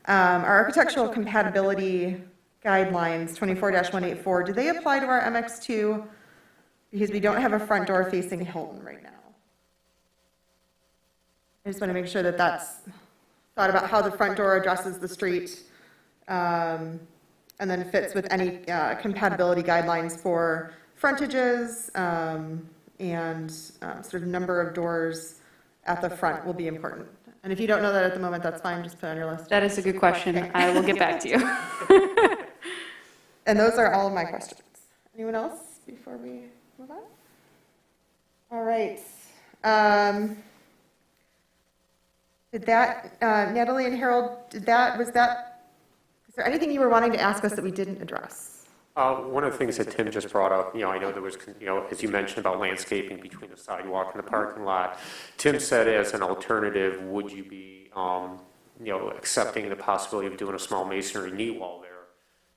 A: Our architectural compatibility guidelines, 24-184, do they apply to our MX2? Because we don't have a front door facing Hilton right now. I just want to make sure that that's thought about how the front door addresses the street, and then fits with any compatibility guidelines for frontages, and sort of number of doors at the front will be important. And if you don't know that at the moment, that's fine, just put it on your list.
F: That is a good question. I will get back to you.
A: And those are all of my questions. Anyone else before we move on? All right. Did that, Natalie and Harold, is there anything you were wanting to ask us that we didn't address?
G: One of the things that Tim just brought up, I know there was, as you mentioned about landscaping between the sidewalk and the parking lot. Tim said as an alternative, would you be, accepting the possibility of doing a small masonry knee wall there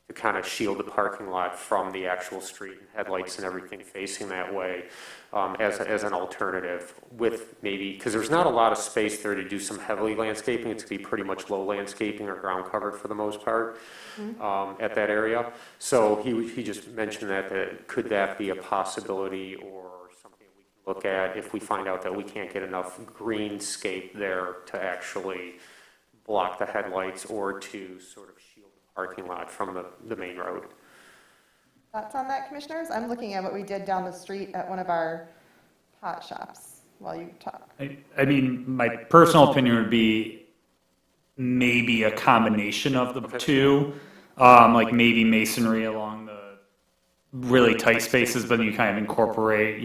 G: to kind of shield the parking lot from the actual street and headlights and everything facing that way, as an alternative, with maybe, because there's not a lot of space there to do some heavily landscaping. It's going to be pretty much low landscaping or ground covered for the most part. At that area. So he just mentioned that could that be a possibility or something we can look at if we find out that we can't get enough greenscape there to actually block the headlights or to sort of shield the parking lot from the main road.
A: Thoughts on that, commissioners? I'm looking at what we did down the street at one of our pot shops while you talk.
E: I mean, my personal opinion would be maybe a combination of the two, like maybe masonry along the really tight spaces, but then you kind of incorporate,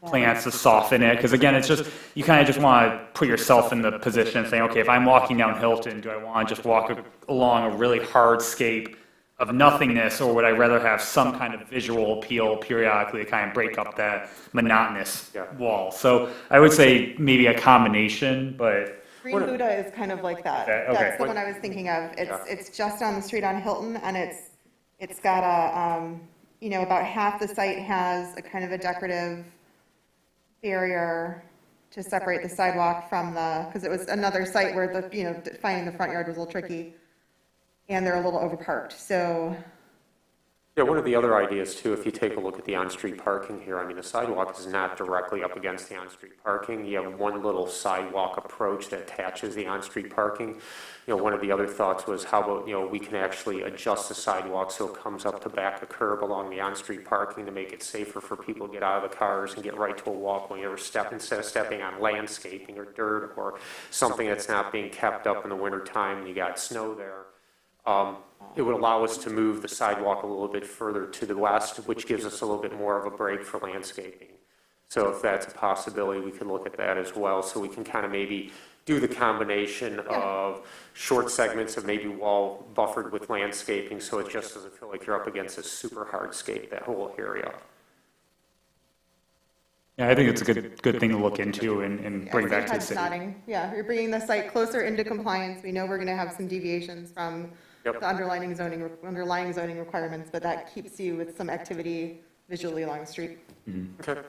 E: plants to soften it. Because again, it's just, you kind of just want to put yourself in the position of saying, okay, if I'm walking down Hilton, do I want to just walk along a really hardscape of nothingness, or would I rather have some kind of visual appeal periodically to kind of break up that monotonous wall? So I would say maybe a combination, but
A: Green Buddha is kind of like that.
E: Okay.
A: That's the one I was thinking of. It's just on the street on Hilton, and it's got a, about half the site has a kind of a decorative barrier to separate the sidewalk from because it was another site where finding the front yard was a little tricky, and they're a little overparked, so.
G: Yeah, one of the other ideas too, if you take a look at the on-street parking here, I mean, the sidewalk is not directly up against the on-street parking. You have one little sidewalk approach that attaches the on-street parking. One of the other thoughts was how about, we can actually adjust the sidewalk so it comes up to back a curb along the on-street parking to make it safer for people to get out of the cars and get right to a walkway or step instead of stepping on landscaping or dirt or something that's not being kept up in the wintertime and you got snow there. It would allow us to move the sidewalk a little bit further to the west, which gives us a little bit more of a break for landscaping. So if that's a possibility, we could look at that as well, so we can kind of maybe do the combination of short segments of maybe wall buffered with landscaping, so it just doesn't feel like you're up against a super hardscape, that whole area.
E: Yeah, I think it's a good thing to look into and bring back to the city.
A: Nodding. Yeah, you're bringing the site closer into compliance. We know we're going to have some deviations from
G: Yep.
A: the underlying zoning requirements, but that keeps you with some activity visually along the street.
G: Okay.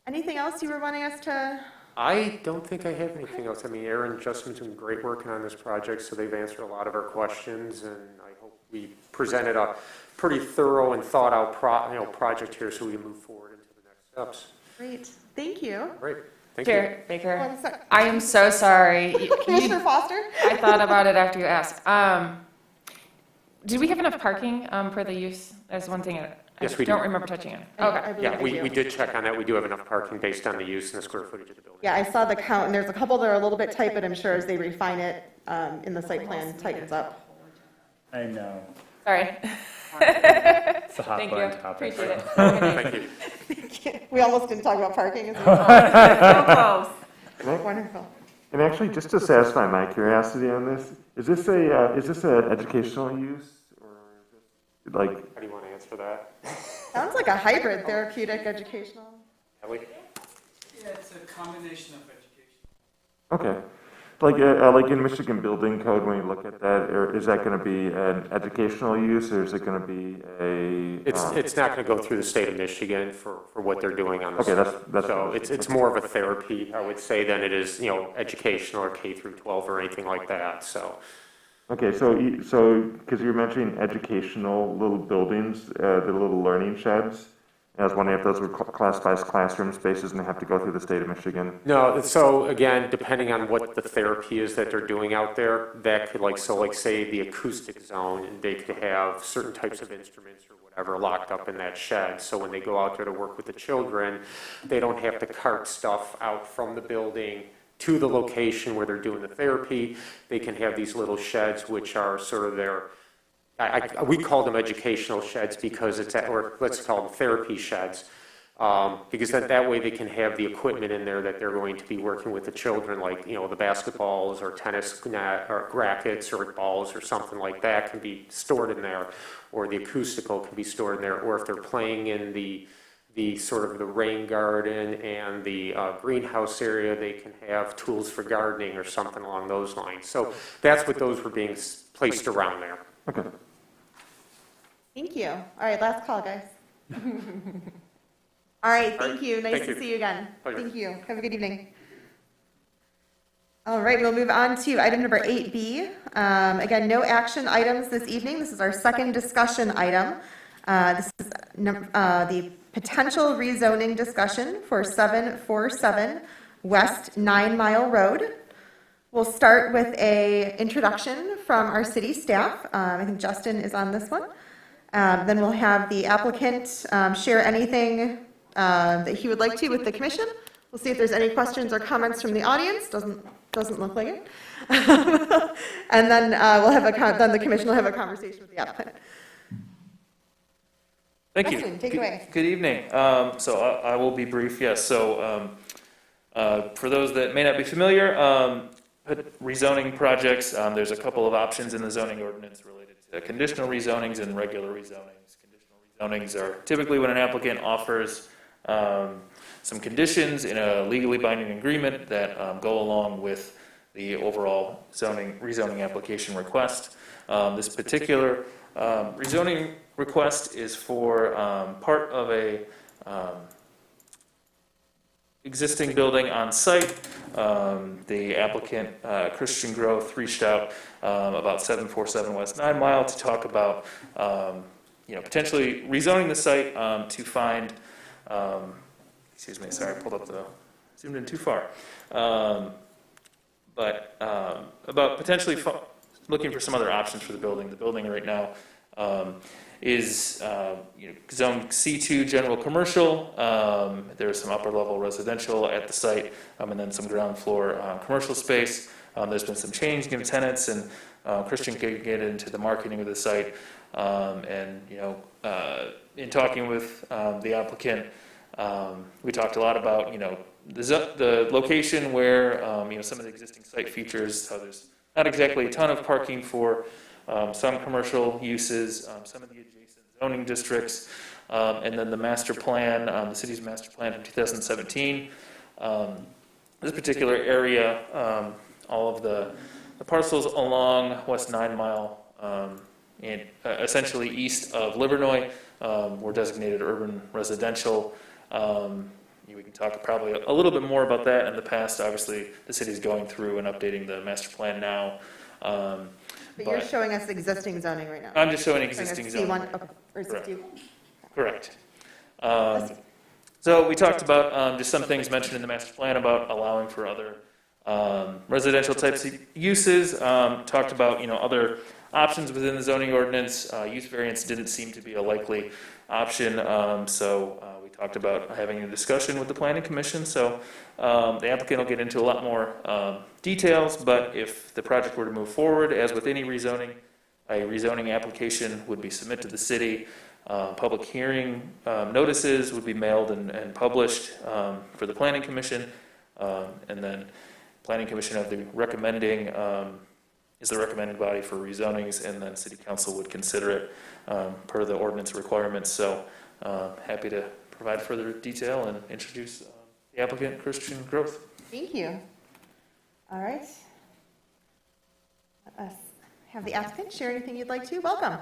A: Anything else you were wanting us to?
G: I don't think I have anything else. I mean, Aaron and Justin have been great working on this project, so they've answered a lot of our questions, and I hope we presented a pretty thorough and thought-out project here, so we can move forward into the next steps.
A: Great, thank you.
G: Great, thank you.
K: Chair Baker,
A: 1 sec.
K: I am so sorry.
A: Commissioner Foster?
K: I thought about it after you asked. Did we have enough parking for the use? That's one thing I
G: Yes, we
K: don't
G: do.
K: remember touching it.
A: I
K: Okay.
A: believe
G: Yeah,
A: we
G: we
A: do.
G: did check on that. We do have enough parking based on the use and the square footage of the building.
A: Yeah, I saw the count, and there's a couple that are a little bit tight, but I'm sure as they refine it in the site plan, tightens up.
E: I know.
K: Sorry.
E: It's a hot
K: Thank you.
E: button topic.
K: Appreciate it. Have a good night.
G: Thank you.
A: We almost didn't talk about parking. Is
J: So close.
A: wonderful.
D: And actually, just to satisfy my curiosity on this, is this an educational use, or is it like?
G: How do you want to answer that?
A: Sounds like a hybrid, therapeutic, educational.
G: Ellie?
L: Yeah, it's a combination of education.
D: Okay, like in Michigan Building Code, when you look at that, or is that going to be an educational use, or is it going to be a?
G: It's not going to go through the state of Michigan for what they're doing on the
D: Okay,
G: site.
D: that's.
G: So it's more of a therapy, I would say, than it is, educational or K through 12 or anything like that, so.
D: Okay, so because you're mentioning educational little buildings, the little learning sheds, I was wondering if those were classified as classroom spaces and they have to go through the state of Michigan.
G: No, so again, depending on what the therapy is that they're doing out there, that could say the acoustic zone, they could have certain types of instruments or whatever locked up in that shed. So when they go out there to work with the children, they don't have to cart stuff out from the building to the location where they're doing the therapy. They can have these little sheds, which are sort of their, we call them educational sheds because or let's call them therapy sheds, because that way they can have the equipment in there that they're going to be working with the children, like, the basketballs or tennis net or rackets or balls or something like that can be stored in there, or the acoustical can be stored in there, or if they're playing in the sort of the rain garden and the greenhouse area, they can have tools for gardening or something along those lines. So that's what those were being placed around there.
D: Okay.
A: Thank you. All right, last call, guys. All right, thank you. Nice
G: Thank
A: to
G: you.
A: see you again.
G: Pleasure.
A: Thank you. Have a good evening. All right, we'll move on to item number 8B. Again, no action items this evening. This is our second discussion item. This is the potential rezoning discussion for 747 West 9 Mile Road. We'll start with an introduction from our city staff. I think Justin is on this one. Then we'll have the applicant share anything that he would like to with the commission. We'll see if there's any questions or comments from the audience. Doesn't look like it. And then then the commission will have a conversation with the applicant.
C: Thank you.
A: Justin, take it away.
C: Good evening. So I will be brief, yes. So for those that may not be familiar, rezoning projects, there's a couple of options in the zoning ordinance related to conditional rezonings and regular rezonings. Conditional rezonings are typically when an applicant offers some conditions in a legally binding agreement that go along with the overall rezoning application request. This particular rezoning request is for part of a existing building on site. The applicant, Christian Growth, reached out about 747 West 9 Mile to talk about potentially rezoning the site to find, excuse me, sorry, I pulled up zoomed in too far. But about potentially looking for some other options for the building. The building right now is zone C2 general commercial. There's some upper level residential at the site, and then some ground floor commercial space. There's been some change in tenants, and Christian can get into the marketing of the site. In talking with the applicant, We talked a lot about, the location where, some of the existing site features, how there's not exactly a ton of parking for some commercial uses, some of the adjacent zoning districts, and then the master plan, the city's master plan from 2017. This particular area, all of the parcels along West 9 Mile, and essentially east of Livernois, were designated urban residential. We can talk probably a little bit more about that in the past. Obviously, the city's going through and updating the master plan now.
A: But you're showing us existing zoning right now.
C: I'm just showing
A: Showing
C: existing
A: us
C: zoning.
A: C1, or
C: Correct.
A: C2.
C: Correct. So we talked about just some things mentioned in the master plan about allowing for other residential types of uses. Talked about other options within the zoning ordinance. Use variance didn't seem to be a likely option, so we talked about having a discussion with the planning commission. So the applicant will get into a lot more details, but if the project were to move forward, as with any rezoning, a rezoning application would be submitted to the city. Public hearing notices would be mailed and published for the planning commission, and then planning commission of the recommending is the recommending body for rezonings, and then city council would consider it per the ordinance requirements. So happy to provide further detail and introduce the applicant, Christian Groth.
A: Thank you. All right. Let us have the applicant share anything you'd like to. Welcome.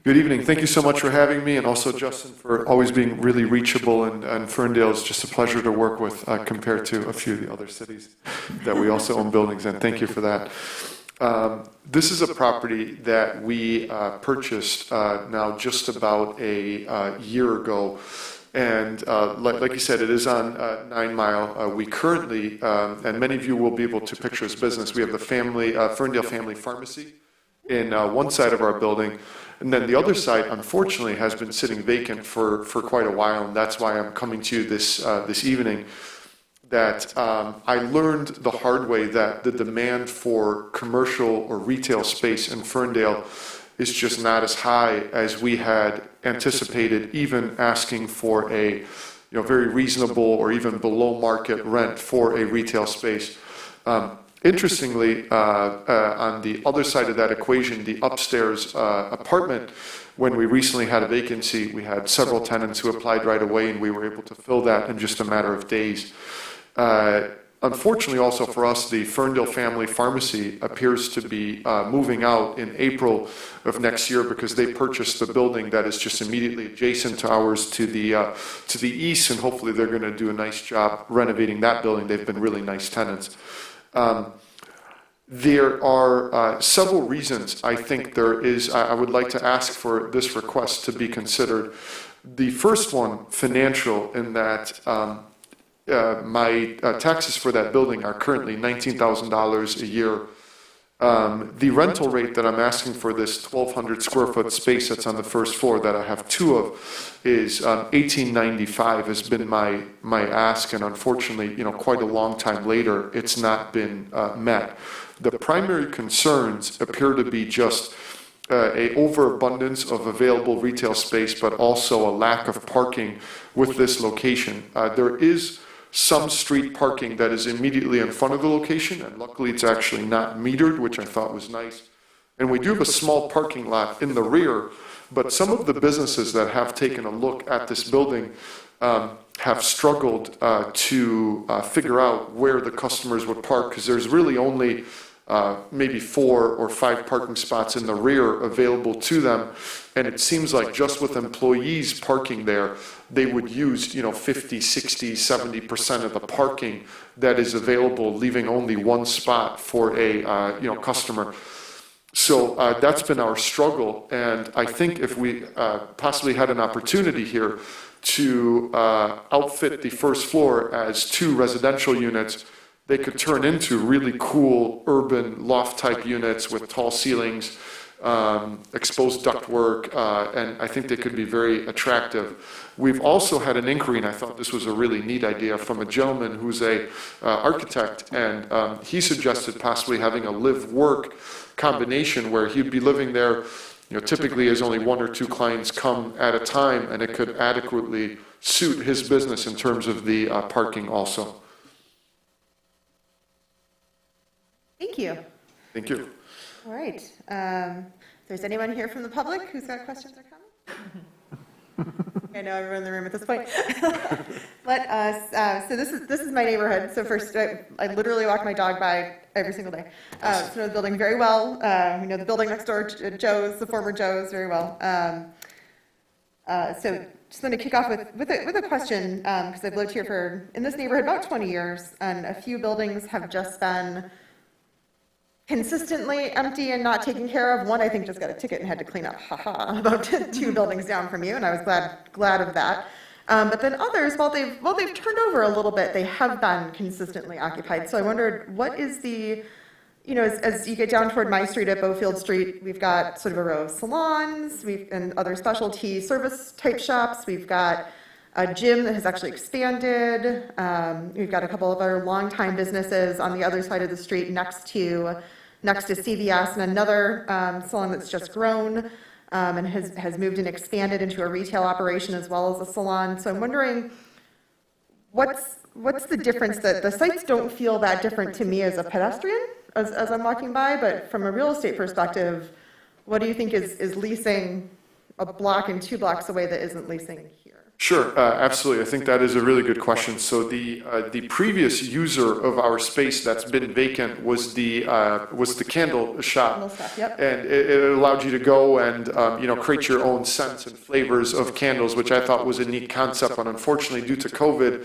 M: Good evening. Thank you so much for having me, and also Justin for always being really reachable, and Ferndale is just a pleasure to work with compared to a few of the other cities that we also own buildings in. Thank you for that. This is a property that we purchased now just about a year ago. And like you said, it is on 9 Mile. We currently, and many of you will be able to picture this business, we have the Ferndale Family Pharmacy in one side of our building. And then the other side, unfortunately, has been sitting vacant for quite a while. And that's why I'm coming to you this evening. That I learned the hard way that the demand for commercial or retail space in Ferndale is just not as high as we had anticipated, even asking for a very reasonable or even below market rent for a retail space. Interestingly, on the other side of that equation, the upstairs apartment, when we recently had a vacancy, we had several tenants who applied right away, and we were able to fill that in just a matter of days. Unfortunately, also for us, the Ferndale Family Pharmacy appears to be moving out in April of next year because they purchased the building that is just immediately adjacent to ours to the east, and hopefully they're going to do a nice job renovating that building. They've been really nice tenants. There are several reasons I think I would like to ask for this request to be considered. The first one, financial, in that my taxes for that building are currently $19,000 a year. The rental rate that I'm asking for this 1,200 square foot space that's on the first floor that I have two of is $18.95 has been my ask, and unfortunately, quite a long time later, it's not been met. The primary concerns appear to be just a overabundance of available retail space, but also a lack of parking with this location. There is some street parking that is immediately in front of the location, and luckily it's actually not metered, which I thought was nice. And we do have a small parking lot in the rear, but some of the businesses that have taken a look at this building have struggled to figure out where the customers would park, because there's really only maybe 4 or 5 parking spots in the rear available to them. And it seems like just with employees parking there, they would use, 50, 60, 70% of the parking that is available, leaving only one spot for a, customer. So that's been our struggle. And I think if we possibly had an opportunity here to outfit the first floor as 2 residential units, they could turn into really cool urban loft-type units with tall ceilings, exposed ductwork, and I think they could be very attractive. We've also had an inquiry, and I thought this was a really neat idea, from a gentleman who's a architect, and he suggested possibly having a live-work combination where he'd be living there typically has only 1 or 2 clients come at a time, and it could adequately suit his business in terms of the parking also.
A: Thank you.
M: Thank you.
A: All right. If there's anyone here from the public who's got questions or comments? I know everyone in the room at this point. So this is my neighborhood. So first, I literally walk my dog by every single day. So know the building very well. We know the building next door, Joe's, the former Joe's, very well. So just going to kick off with a question, because I've lived here in this neighborhood about 20 years, and a few buildings have just been consistently empty and not taken care of. One, I think, just got a ticket and had to clean up, about 2 buildings down from you, and I was glad of that. But then others, while they've turned over a little bit, they have been consistently occupied. So I wondered, what is the, as you get down toward my street at Beaufield Street, we've got sort of a row of salons, and other specialty service type shops. We've got a gym that has actually expanded. We've got a couple of other longtime businesses on the other side of the street next to CVS, and another salon that's just grown and has moved and expanded into a retail operation as well as a salon. So I'm wondering, what's the difference? That the sites don't feel that different to me as a pedestrian as I'm walking by, but from a real estate perspective, what do you think is leasing a block and 2 blocks away that isn't leasing here?
M: Sure, absolutely. I think that is a really good question. So the previous user of our space that's been vacant was the candle shop,
A: Yep.
M: and it allowed you to go and create your own scents and flavors of candles, which I thought was a neat concept. But unfortunately, due to COVID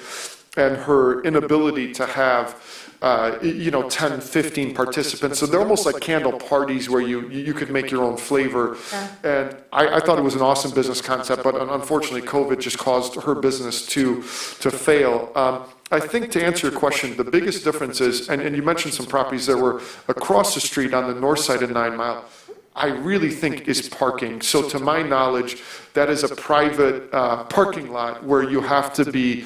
M: and her inability to have 10, 15 participants. So they're almost like candle parties where you could make your own flavor.
A: Yeah.
M: And I thought it was an awesome business concept, but unfortunately COVID just caused her business to fail. I think to answer your question, the biggest difference is, and you mentioned some properties that were across the street on the north side of 9 Mile, I really think is parking. So to my knowledge, that is a private parking lot where you have to be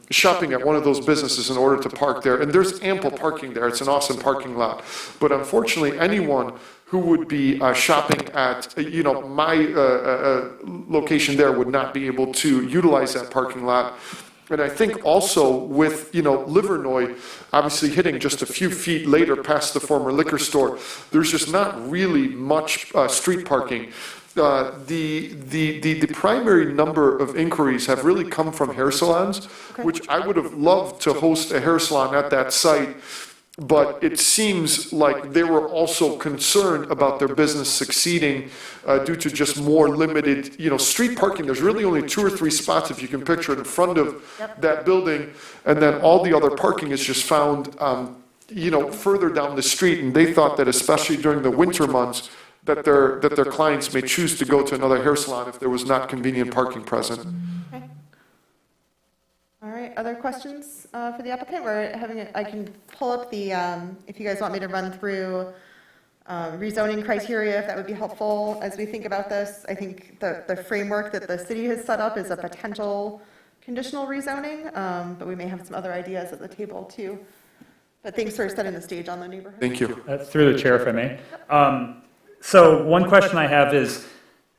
M: shopping at one of those businesses in order to park there. And there's ample parking there. It's an awesome parking lot. But unfortunately, anyone who would be shopping at, my location there would not be able to utilize that parking lot. And I think also with, Livernois obviously hitting just a few feet later past the former liquor store, there's just not really much street parking. The primary number of inquiries have really come from hair salons, which I would have loved to host a hair salon at that site. But it seems like they were also concerned about their business succeeding due to just more limited, street parking. There's really only 2 or 3 spots, if you can picture it, in front of that building. And then all the other parking is just found, further down the street. And they thought that especially during the winter months, that their clients may choose to go to another hair salon if there was not convenient parking present.
A: Okay. All right, other questions for the applicant? I can pull up the, if you guys want me to run through rezoning criteria, if that would be helpful as we think about this. I think the framework that the city has set up is a potential conditional rezoning, but we may have some other ideas at the table too. But thanks for setting the stage on the neighborhood.
M: Thank you.
E: Through the chair, if I may. So one question I have is,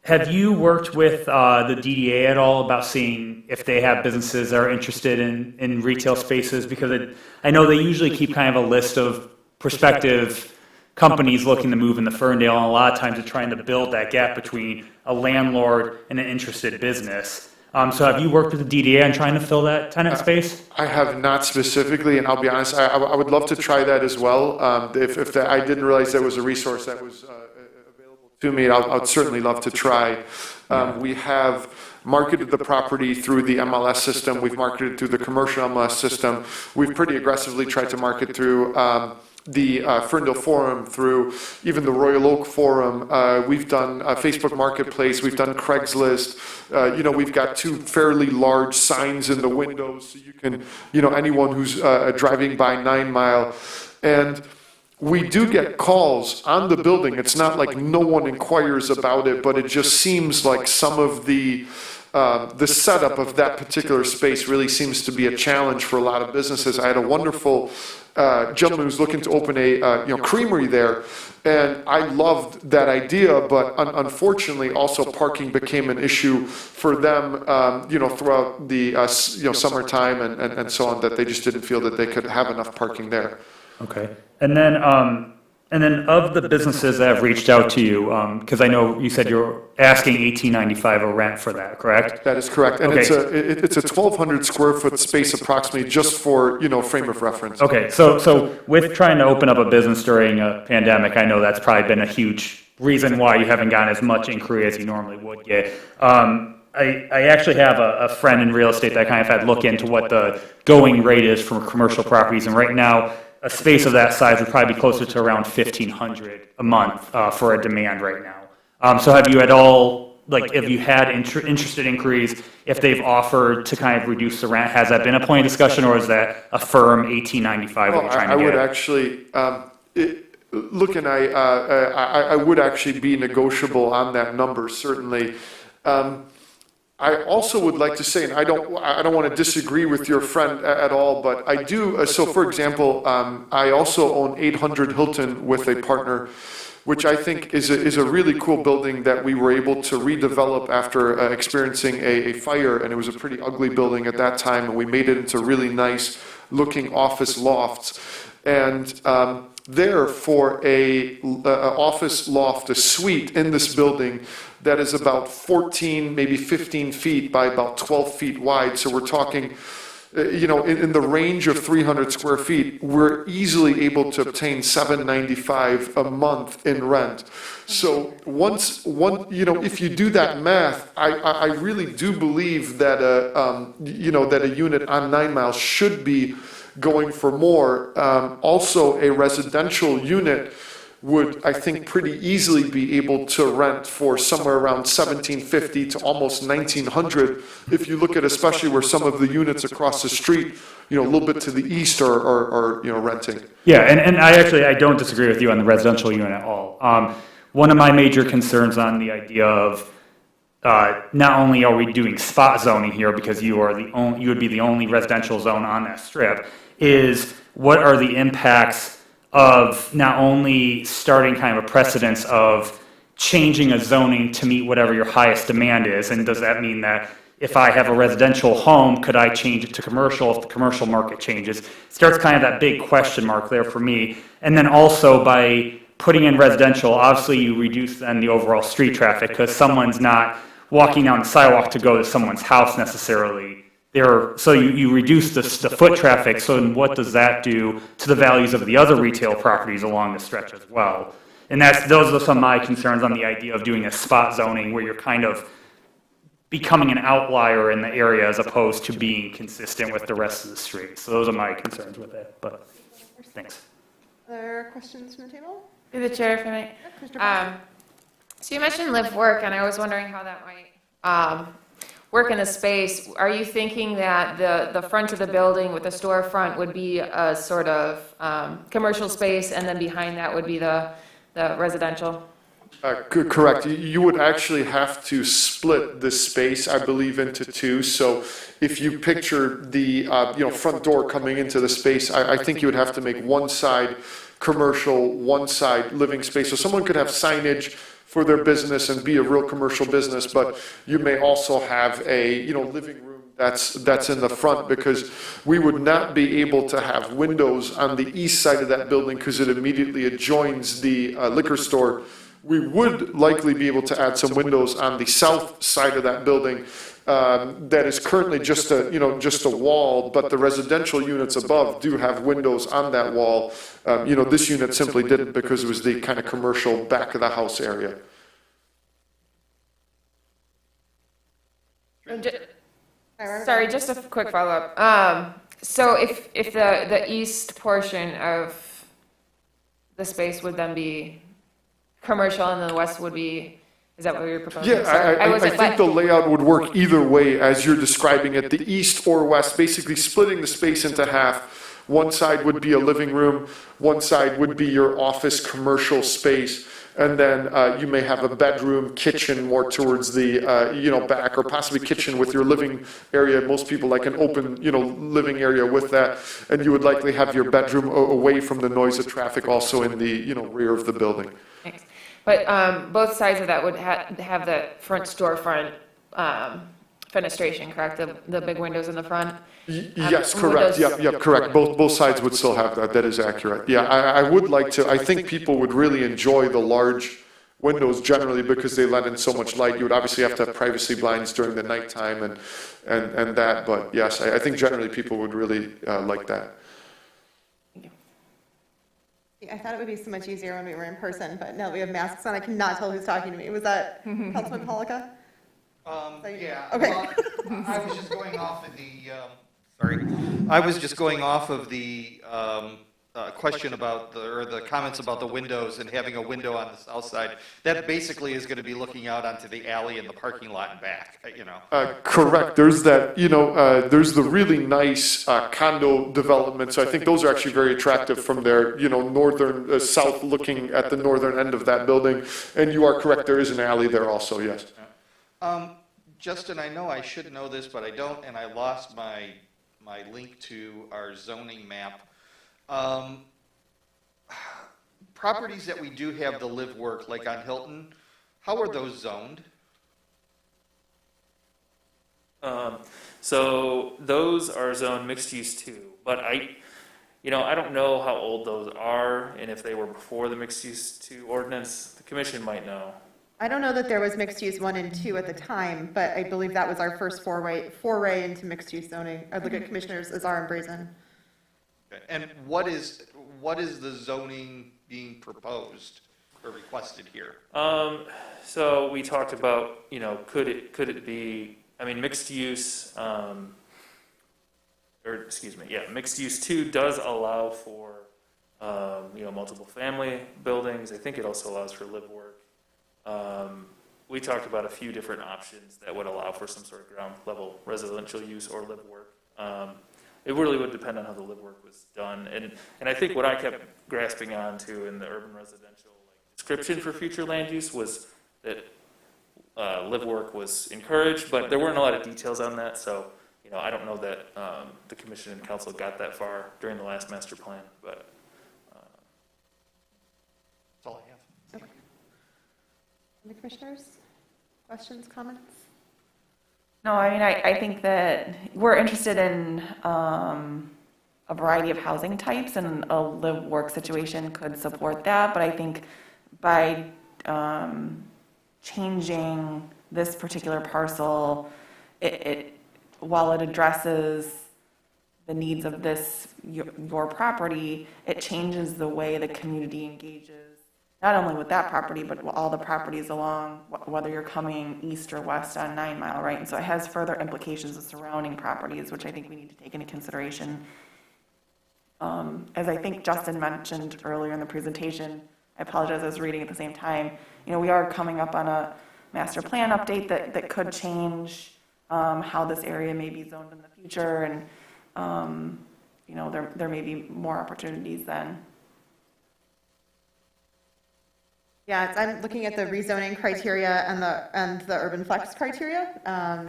E: have you worked with the DDA at all about seeing if they have businesses that are interested in retail spaces? Because I know they usually keep kind of a list of prospective companies looking to move in the Ferndale, and a lot of times they're trying to build that gap between a landlord and an interested business. So have you worked with the DDA on trying to fill that tenant space?
M: I have not specifically, and I'll be honest, I would love to try that as well. If I didn't realize there was a resource that was available to me, I'd certainly love to try. We have marketed the property through the MLS system. We've marketed through the commercial MLS system. We've pretty aggressively tried to market through the Ferndale Forum, through even the Royal Oak Forum. We've done Facebook Marketplace. We've done Craigslist. We've got 2 fairly large signs in the windows, so you can, anyone who's driving by 9 Mile. And we do get calls on the building. It's not like no one inquires about it, but it just seems like some of the setup of that particular space really seems to be a challenge for a lot of businesses. I had a wonderful gentleman who's looking to open a creamery there, and I loved that idea, but unfortunately, also parking became an issue for them, throughout the summertime and so on, that they just didn't feel that they could have enough parking there.
E: Okay. And then of the businesses that have reached out to you, because I know you said you're asking $18.95 a rent for that, correct?
M: That is correct, and
E: Okay.
M: it's a 1,200 square foot space approximately, just for frame of reference.
E: Okay, so with trying to open up a business during a pandemic, I know that's probably been a huge reason why you haven't gotten as much inquiry as you normally would get. I actually have a friend in real estate that I kind of had look into what the going rate is for commercial properties, and right now, a space of that size would probably be closer to around $1,500 a month for a demand right now. So have you at all, have you had interested inquiries if they've offered to kind of reduce the rent? Has that been a point of discussion, or is that a firm $18.95 what you're trying to get?
M: I would actually, I would actually be negotiable on that number, certainly. I also would like to say, and I don't want to disagree with your friend at all, but I do. So, for example, I also own 800 Hilton with a partner, which I think is a really cool building that we were able to redevelop after experiencing a fire, and it was a pretty ugly building at that time, and we made it into really nice looking office lofts. And there, for a office loft, a suite in this building that is about 14, maybe 15 feet by about 12 feet wide. So we're talking, in the range of 300 square feet, we're easily able to obtain $795 a month in rent. So if you do that math, I really do believe that that a unit on 9 Mile should be going for more. Also, a residential unit would, I think, pretty easily be able to rent for somewhere around $1,750 to almost $1,900 if you look at especially where some of the units across the street, a little bit to the east are renting.
E: Yeah, and I don't disagree with you on the residential unit at all. One of my major concerns on the idea of not only are we doing spot zoning here because you would be the only residential zone on that strip, is what are the impacts of not only starting kind of a precedence of changing a zoning to meet whatever your highest demand is, and does that mean that if I have a residential home, could I change it to commercial if the commercial market changes? It starts kind of that big question mark there for me. And then also by putting in residential, obviously you reduce then the overall street traffic because someone's not walking down the sidewalk to go to someone's house necessarily. So you reduce the foot traffic, so then what does that do to the values of the other retail properties along the stretch as well? And those are some of my concerns on the idea of doing a spot zoning where you're kind of becoming an outlier in the area as opposed to being consistent with the rest of the street. So those are my concerns with it, but thanks.
A: Other questions from the table?
K: Through the chair, if I might. So you mentioned live work, and I was wondering how that might work in the space. Are you thinking that the front of the building with the storefront would be a sort of commercial space, and then behind that would be the residential?
M: Correct. You would actually have to split this space, I believe, into two. So if you picture the front door coming into the space, I think you would have to make one side commercial, one side living space. So someone could have signage for their business and be a real commercial business, but you may also have a living room that's in the front, because we would not be able to have windows on the east side of that building because it immediately adjoins the liquor store. We would likely be able to add some windows on the south side of that building that is currently just a wall, but the residential units above do have windows on that wall. This unit simply didn't because it was the kind of commercial back of the house area.
K: Sorry, just a quick follow-up. So if the east portion of the space would then be commercial and then the west would be, is that what you're proposing?
M: Yeah, I think the layout would work either way as you're describing it, the east or west, basically splitting the space into half. One side would be a living room, one side would be your office commercial space, and then you may have a bedroom, kitchen more towards the back, or possibly kitchen with your living area. Most people like an open living area with that, and you would likely have your bedroom away from the noise of traffic, also in the rear of the building.
K: Thanks. But both sides of that would have the front storefront fenestration, correct? The big windows in the front?
M: Yes, correct. Yep, correct. Both sides would still have that. That is accurate. Yeah, I would like to, I think people would really enjoy the large windows generally because they let in so much light. You would obviously have to have privacy blinds during the nighttime and that, but yes, I think generally people would really like that.
A: I thought it would be so much easier when we were in person, but now that we have masks on, I cannot tell who's talking to me. Was that Councilman Polika?
H: Yeah.
A: Okay.
H: Well, I was just going off of the, I was just going off of the question about the comments about the windows and having a window on the south side. That basically is going to be looking out onto the alley and the parking lot and back,
M: Correct. There's that, there's the really nice condo developments. I think those are actually very attractive from their, northern, south looking at the northern end of that building. And you are correct, there is an alley there also, yes.
H: Justin, I know I should know this, but I don't, and I lost my link to our zoning map. Properties that we do have the live work, like on Hilton, how are those zoned?
C: So those are zoned mixed use too, but I don't know how old those are and if they were before the mixed use 2 ordinance. The commission might know.
A: I don't know that there was mixed use 1 and 2 at the time, but I believe that was our first foray into mixed use zoning. I look at Commissioners Azar and Brazen.
H: Okay. And what is the zoning being proposed or requested here?
C: So we talked about, could it be, mixed use, mixed use 2 does allow for, multiple family buildings. I think it also allows for live work. We talked about a few different options that would allow for some sort of ground level residential use or live work. It really would depend on how the live work was done. And I think what I kept grasping onto in the urban residential description for future land use was that live work was encouraged, but there weren't a lot of details on that. So, I don't know that the commission and council got that far during the last master plan, but
H: that's all I have.
A: Okay. Any commissioners? Questions, comments?
K: No, I think that we're interested in a variety of housing types, and a live-work situation could support that. But I think by changing this particular parcel, while it addresses the needs of your property, it changes the way the community engages, not only with that property, but all the properties along, whether you're coming east or west on 9 Mile, right? And so it has further implications of surrounding properties, which I think we need to take into consideration. As I think Justin mentioned earlier in the presentation, I apologize, I was reading at the same time, we are coming up on a master plan update that could change how this area may be zoned in the future, and there may be more opportunities then.
A: Yeah, I'm looking at the rezoning criteria and the urban flex criteria,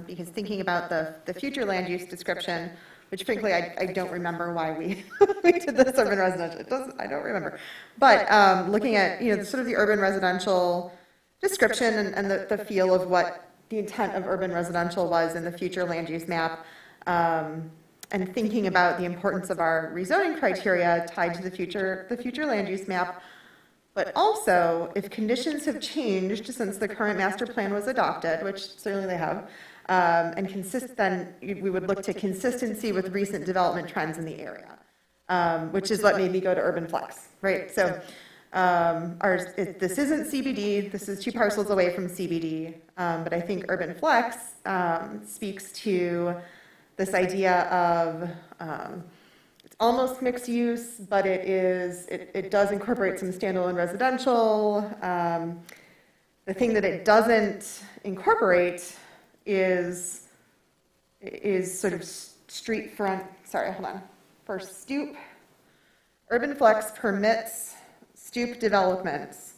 A: because thinking about the future land use description, which frankly I don't remember why we did this urban residential. I don't remember. But looking at sort of the urban residential description and the feel of what the intent of urban residential was in the future land use map, and thinking about the importance of our rezoning criteria tied to the future land use map. But also, if conditions have changed since the current master plan was adopted, which certainly they have, then we would look to consistency with recent development trends in the area, which is what made me go to urban flex, right? So this isn't CBD, this is 2 parcels away from CBD, but I think urban flex speaks to this idea of almost mixed use, but it does incorporate some standalone residential. The thing that it doesn't incorporate is sort of street front. Sorry, hold on. for stoop. Urban Flex permits stoop developments,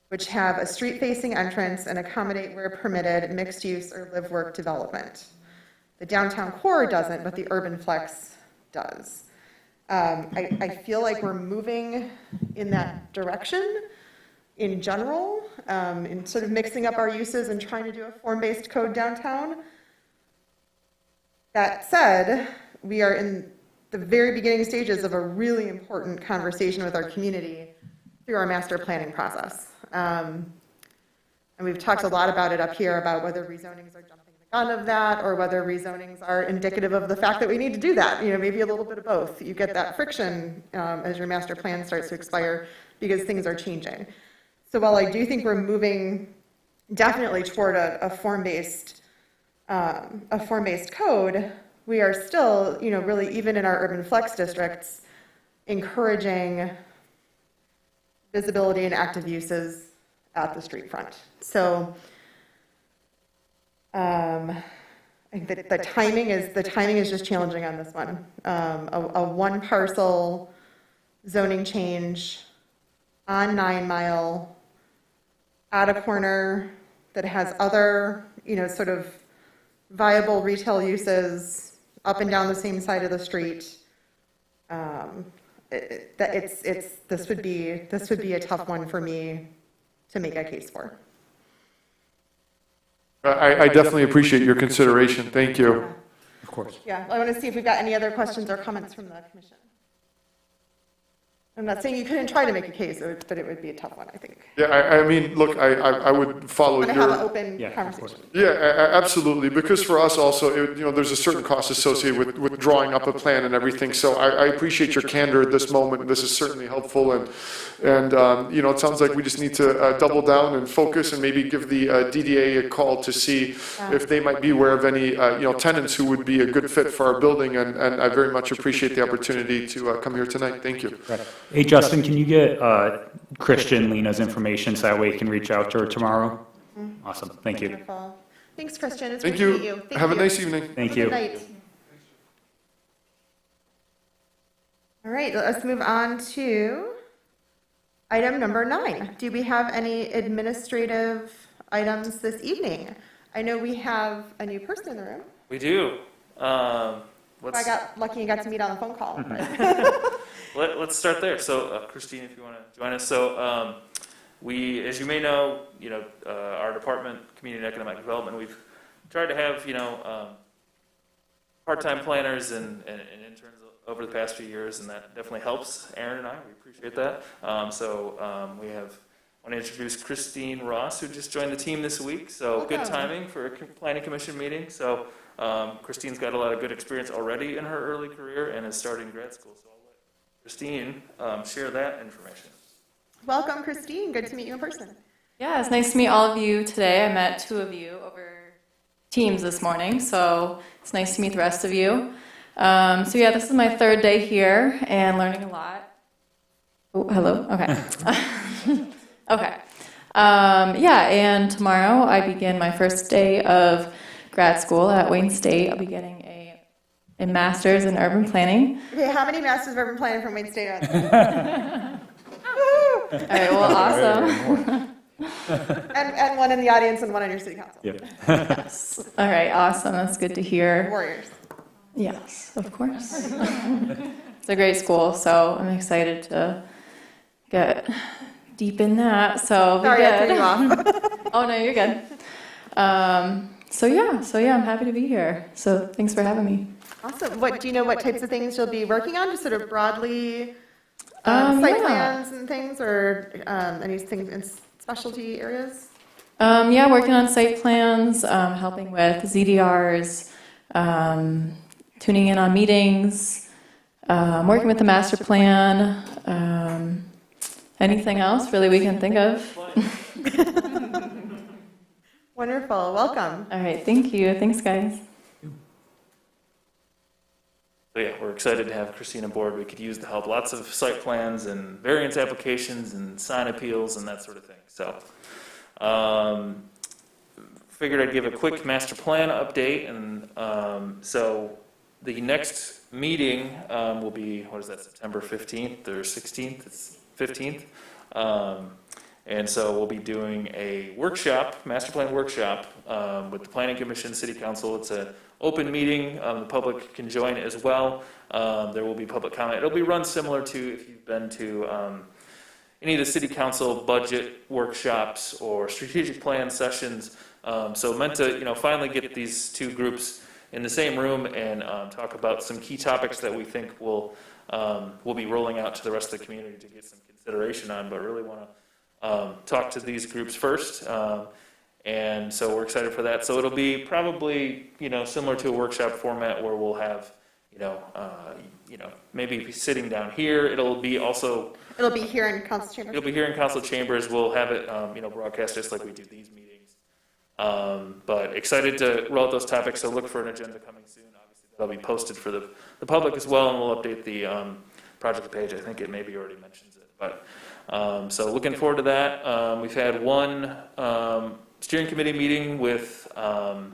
A: which have a street-facing entrance and accommodate where permitted mixed-use or live-work development. The downtown core doesn't, but the Urban Flex does. I feel like we're moving in that direction in general, in sort of mixing up our uses and trying to do a form-based code downtown. That said, we are in the very beginning stages of a really important conversation with our community through our master planning process. And we've talked a lot about it up here, about whether rezonings are jumping the gun of that, or whether rezonings are indicative of the fact that we need to do that. You know, maybe a little bit of both. You get that friction as your master plan starts to expire because things are changing. So while I do think we're moving definitely toward a form-based code, we are still, you know, really even in our urban flex districts, encouraging visibility and active uses at the street front. So I think that the timing is just challenging on this one. A one parcel zoning change on 9 Mile at a corner that has other, you know, sort of viable retail uses up and down the same side of the street. This would be a tough one for me to make a case for.
M: I definitely appreciate your consideration. Thank you.
E: Of course.
A: Yeah, I want to see if we've got any other questions or comments from the commission. I'm not saying you couldn't try to make a case, but it would be a tough one, I think.
M: Yeah, I mean, look, I would follow
A: I want to have an
M: your.
A: open conversation.
M: Yeah, absolutely, because for us also, you know, there's a certain cost associated with drawing up a plan and everything, so I appreciate your candor at this moment. This is certainly helpful, and you know, it sounds like we just need to double down and focus and maybe give the DDA a call to see if they might be aware of any, you know, tenants who would be a good fit for our building, and I very much appreciate the opportunity to come here tonight. Thank you.
E: Hey, Justin, can you get Christian Lena's information so that way you can reach out to her tomorrow? Awesome. Thank you.
A: Wonderful. Thanks, Christian. It's
M: Thank
A: great to
M: you.
A: meet you. Thank
M: Have a
A: you.
M: nice evening.
E: Thank
A: Good
E: you.
A: night. All right, let's move on to item number 9. Do we have any administrative items this evening? I know we have a new person in the room.
C: We do.
A: I got lucky and got to meet on a phone call.
C: Let's start there. So, Christine, if you want to join us. So, we, as you may know, our department, Community and Economic Development, we've tried to have, part-time planners and interns over the past few years, and that definitely helps Aaron and I. We appreciate that. We want to introduce Christine Ross, who just joined the team this week. So,
A: Welcome.
C: Good timing for a planning commission meeting. So, Christine's got a lot of good experience already in her early career and is starting grad school. So I'll let Christine share that information.
A: Welcome, Christine. Good to meet you in person.
N: Yeah, it's nice to meet all of you today. I met 2 of you over Teams this morning, so it's nice to meet the rest of you. So yeah, this is my 3rd day here and learning a lot. Oh, hello? Okay. Okay. Yeah, and tomorrow I begin my first day of grad school at Wayne State. I'll be getting a master's in urban planning.
A: Okay, how many masters of urban planning from Wayne State are there?
N: All right, well, awesome.
A: and one in the audience and one on your city council.
E: Yep.
N: Yes. All right, awesome. That's good to hear.
A: Warriors.
N: Yes, of course. It's a great school, so I'm excited to get deep in that. So
A: Sorry, I threw you off.
N: Oh no, you're good. So yeah, I'm happy to be here. So thanks for having me.
A: Awesome. Do you know what types of things you'll be working on? Just sort of broadly, site plans and things, or anything in specialty areas?
N: Yeah, working on site plans, helping with ZDRs, tuning in on meetings, working with the master plan, anything else really we can think of.
A: Wonderful. Welcome.
N: All right, thank you. Thanks, guys.
C: So yeah, we're excited to have Christine aboard. We could use the help. Lots of site plans and variance applications and sign appeals and that sort of thing. So figured I'd give a quick master plan update. And The next meeting will be, what is that, September 15th or 16th? It's 15th. And so we'll be doing a workshop, master plan workshop, with the Planning Commission, City Council. It's an open meeting. The public can join as well. There will be public comment. It'll be run similar to if you've been to any of the City Council budget workshops or strategic plan sessions. So meant to, finally get these two groups in the same room and talk about some key topics that we think we'll be rolling out to the rest of the community to get some consideration on, but really want to talk to these groups first, and so we're excited for that. So it'll be probably similar to a workshop format where we'll have maybe sitting down here. It'll be
A: here in council chambers.
C: It'll be here in council chambers. We'll have it broadcast just like we do these meetings. But excited to roll out those topics. So look for an agenda coming soon. Obviously that'll be posted for the public as well, and we'll update the project page. I think it maybe already mentions it, but. So looking forward to that. We've had one steering committee meeting with the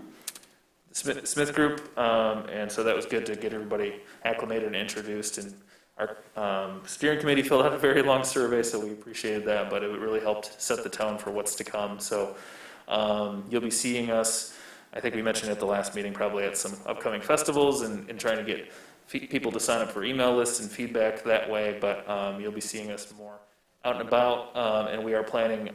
C: Smith Group, and so that was good to get everybody acclimated and introduced. And our steering committee filled out a very long survey, so we appreciated that, but it really helped set the tone for what's to come. So you'll be seeing us, I think we mentioned at the last meeting, probably at some upcoming festivals and trying to get people to sign up for email lists and feedback that way, but you'll be seeing us more out and about, and we are planning,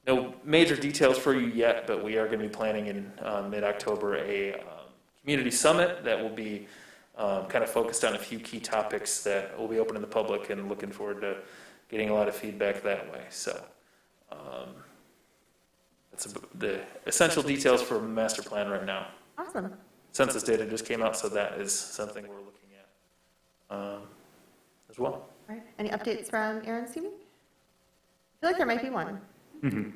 C: no major details for you yet, but we are going to be planning in mid-October a community summit that will be kind of focused on a few key topics that will be open to the public, and looking forward to getting a lot of feedback that way. So that's the essential details for master plan right now.
A: Awesome.
C: Census data just came out, so that is something we're looking at as well.
A: All right. Any updates from Aaron Stevie? I feel like there might be one.
E: Mm-hmm.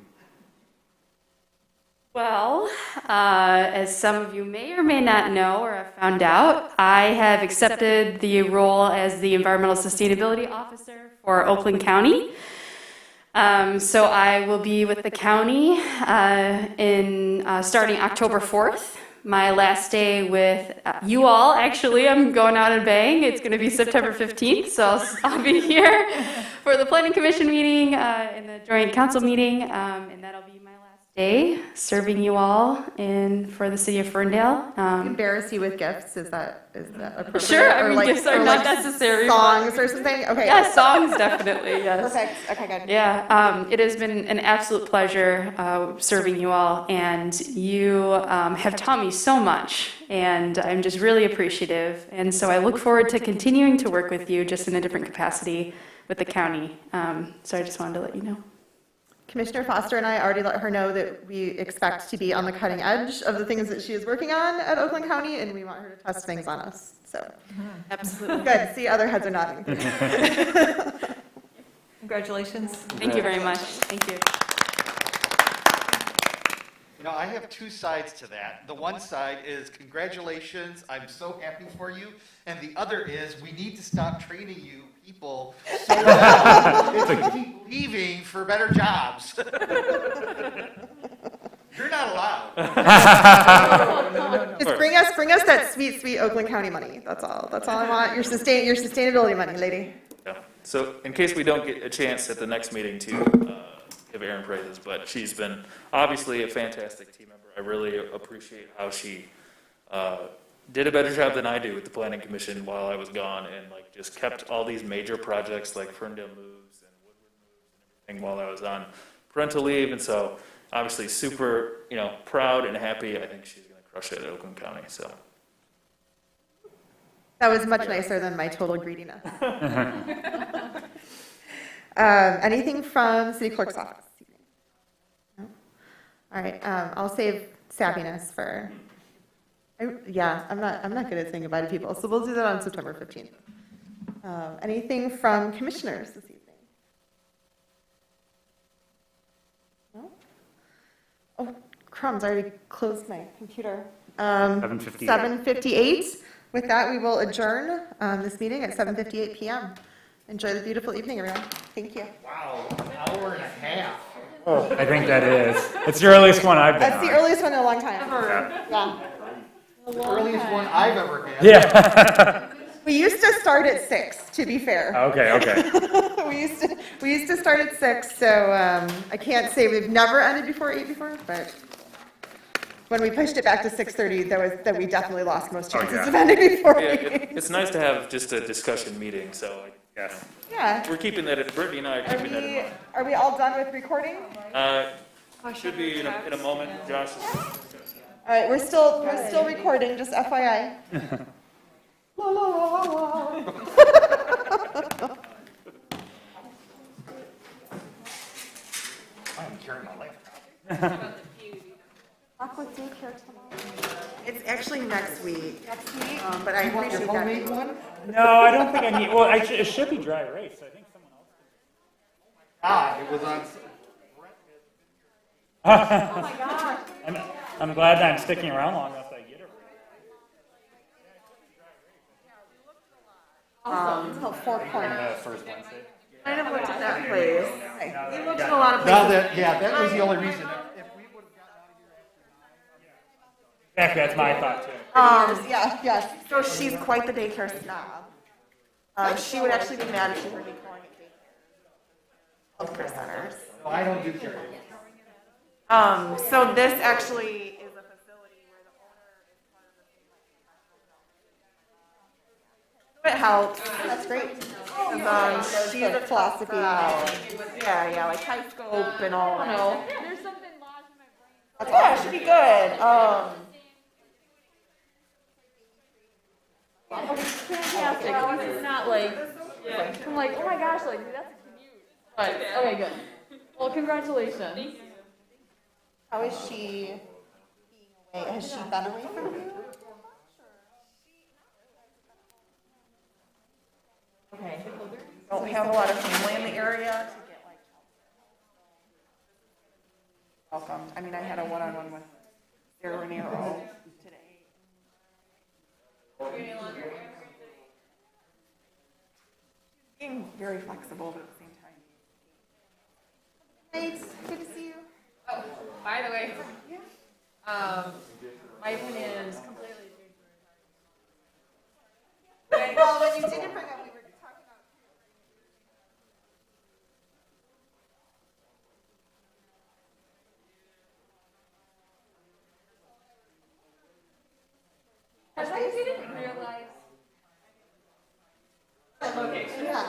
F: Well, as some of you may or may not know or have found out, I have accepted the role as the Environmental Sustainability Officer for Oakland County. So I will be with the county starting October 4th. My last day with you all, actually, I'm going out and bang. It's going to be September 15th, so I'll be here for the Planning Commission meeting and the Joint Council meeting, and that'll be my last day serving you all for the city of Ferndale.
A: Embarrass you with gifts, is that appropriate?
F: Sure, I mean, gifts are not necessary.
A: Songs or something? Okay.
F: Yeah, songs, definitely, yes.
A: Perfect, okay, good.
F: Yeah, it has been an absolute pleasure serving you all, and you have taught me so much, and I'm just really appreciative, and so I look forward to continuing to work with you just in a different capacity with the county, so I just wanted to let you know.
A: Commissioner Foster and I already let her know that we expect to be on the cutting edge of the things that she is working on at Oakland County, and we want her to test things on us. So,
F: absolutely.
A: Good. See, other heads are nodding.
J: Congratulations.
F: Thank you very much. Thank you.
H: I have two sides to that. The one side is congratulations, I'm so happy for you. And the other is we need to stop training you people so well that you keep leaving for better jobs. You're not allowed.
A: Just bring us that sweet, sweet Oakland County money. That's all I want. Your sustainability money, lady.
C: Yeah. So in case we don't get a chance at the next meeting to give Erin praises, but she's been obviously a fantastic team member. I really appreciate how she did a better job than I do with the Planning Commission while I was gone, and just kept all these major projects like Ferndale moves and Woodward moves and everything while I was on parental leave. And so obviously super proud and happy. I think she's going to crush it at Oakland County. So
A: that was much nicer than my total greediness. Anything from City Clerk's office? No? All right, I'll save savviness for. I'm not good at saying goodbye to people, so we'll do that on September 15th. Anything from commissioners this evening? No? Oh, crumbs! I already closed my computer. 7:58. With that, we will adjourn this meeting at 7:58 p.m. Enjoy the beautiful evening, everyone. Thank you.
H: Wow, an hour and a half.
E: I think that is. It's the earliest one I've been
A: That's
E: on.
A: the earliest one in a long time.
J: Ever.
A: Yeah.
H: The earliest one I've ever had.
E: Yeah.
A: We used to start at 6, to be fair.
E: Okay, okay.
A: We used to start at 6, so I can't say we've never ended before 8 before, but when we pushed it back to 6:30, that we definitely lost most chances
E: yeah.
A: of ending before
C: Yeah,
A: 8.
C: it's nice to have just a discussion meeting, so,
E: Yeah.
A: Yeah.
C: we're keeping that, Brittany and I are keeping that in mind.
A: Are we all done with recording?
C: Should be in a moment, Josh.
A: All right, we're still recording, just FYI. La, la, la, la, la.
H: I'm carrying my laptop.
A: Aqua daycare tomorrow. It's actually next week. Next week? But I appreciate that.
H: One?
E: No, I don't think I need, well, it should be dry erase. I think someone else
H: It was on.
A: Oh my gosh.
E: I'm glad that I'm sticking around long enough that I get it.
A: Until 4 corners.
E: First Wednesday.
A: Kind of looked at that place. We looked at a lot of places.
H: Now that was the only reason. If we would have gotten out of here
E: Exactly, that's my thought too.
A: Yes. So she's quite the daycare snob. She would actually be mad if she heard me calling it daycare. Healthcare centers.
H: No, I don't do karaoke.
A: So this actually is a facility where the owner is part of the same like, it helps. That's great. She's a philosophy. Yeah, like high scope and all that. No. There's something lodged in my brain. That's yeah, it should be good.
N: Fantastic. It's not like, I'm like, oh my gosh, like, that's a commute. But, okay, good. Well, congratulations.
A: How is she being away? Has she been away from you? Okay. Don't have a lot of family in the area to get like welcome. I mean, I had a one-on-one with Sarah Ranero today. Being very flexible, but at the same time. Thanks. Good to see you.
K: Oh, by the way, my opinion is completely changed.
A: Well, when you didn't bring up, we were talking about.
K: Because I didn't realize.
A: Location. Yeah.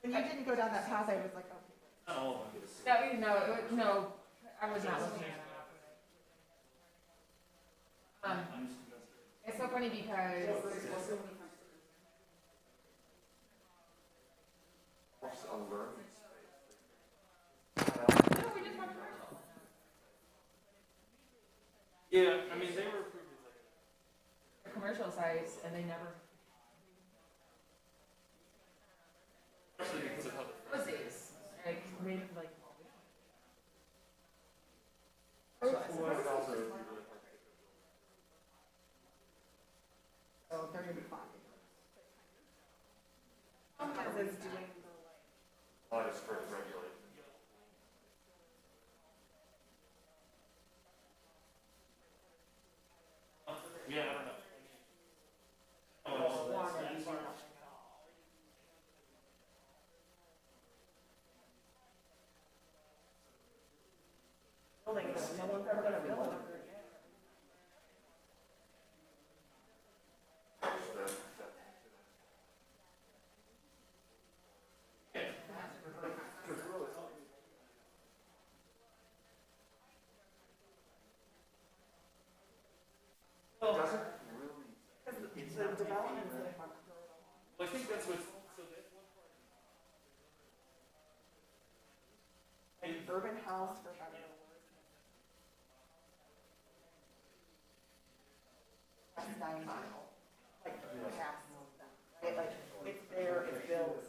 A: When you didn't go down that path, I was like, okay.
K: No, I was not looking at it. It's so funny because
C: Yeah, I mean, they were approved as
K: commercial sites and they never.
C: especially because of how the
K: Pussies. Like, made like.
A: So they're gonna be fine. Sometimes it's doing the like.
D: A lot of strict regulations.
C: Yeah, I don't know.
A: No one's ever gonna build. The developments that have occurred suburban house, for better or worse, that's 9 miles, like perhaps more than that, right? Like, it's there, it's built.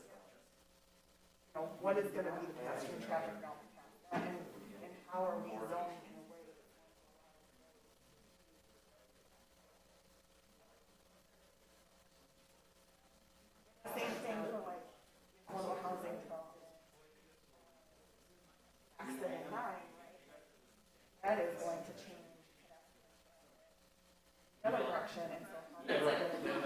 A: You know, what is gonna be the pedestrian traffic around past that, and how are we zoning in a way that's going to allow. Same thing for like affordable housing development. Accident in mind, right? That is going to change the other direction, and so how is it going to be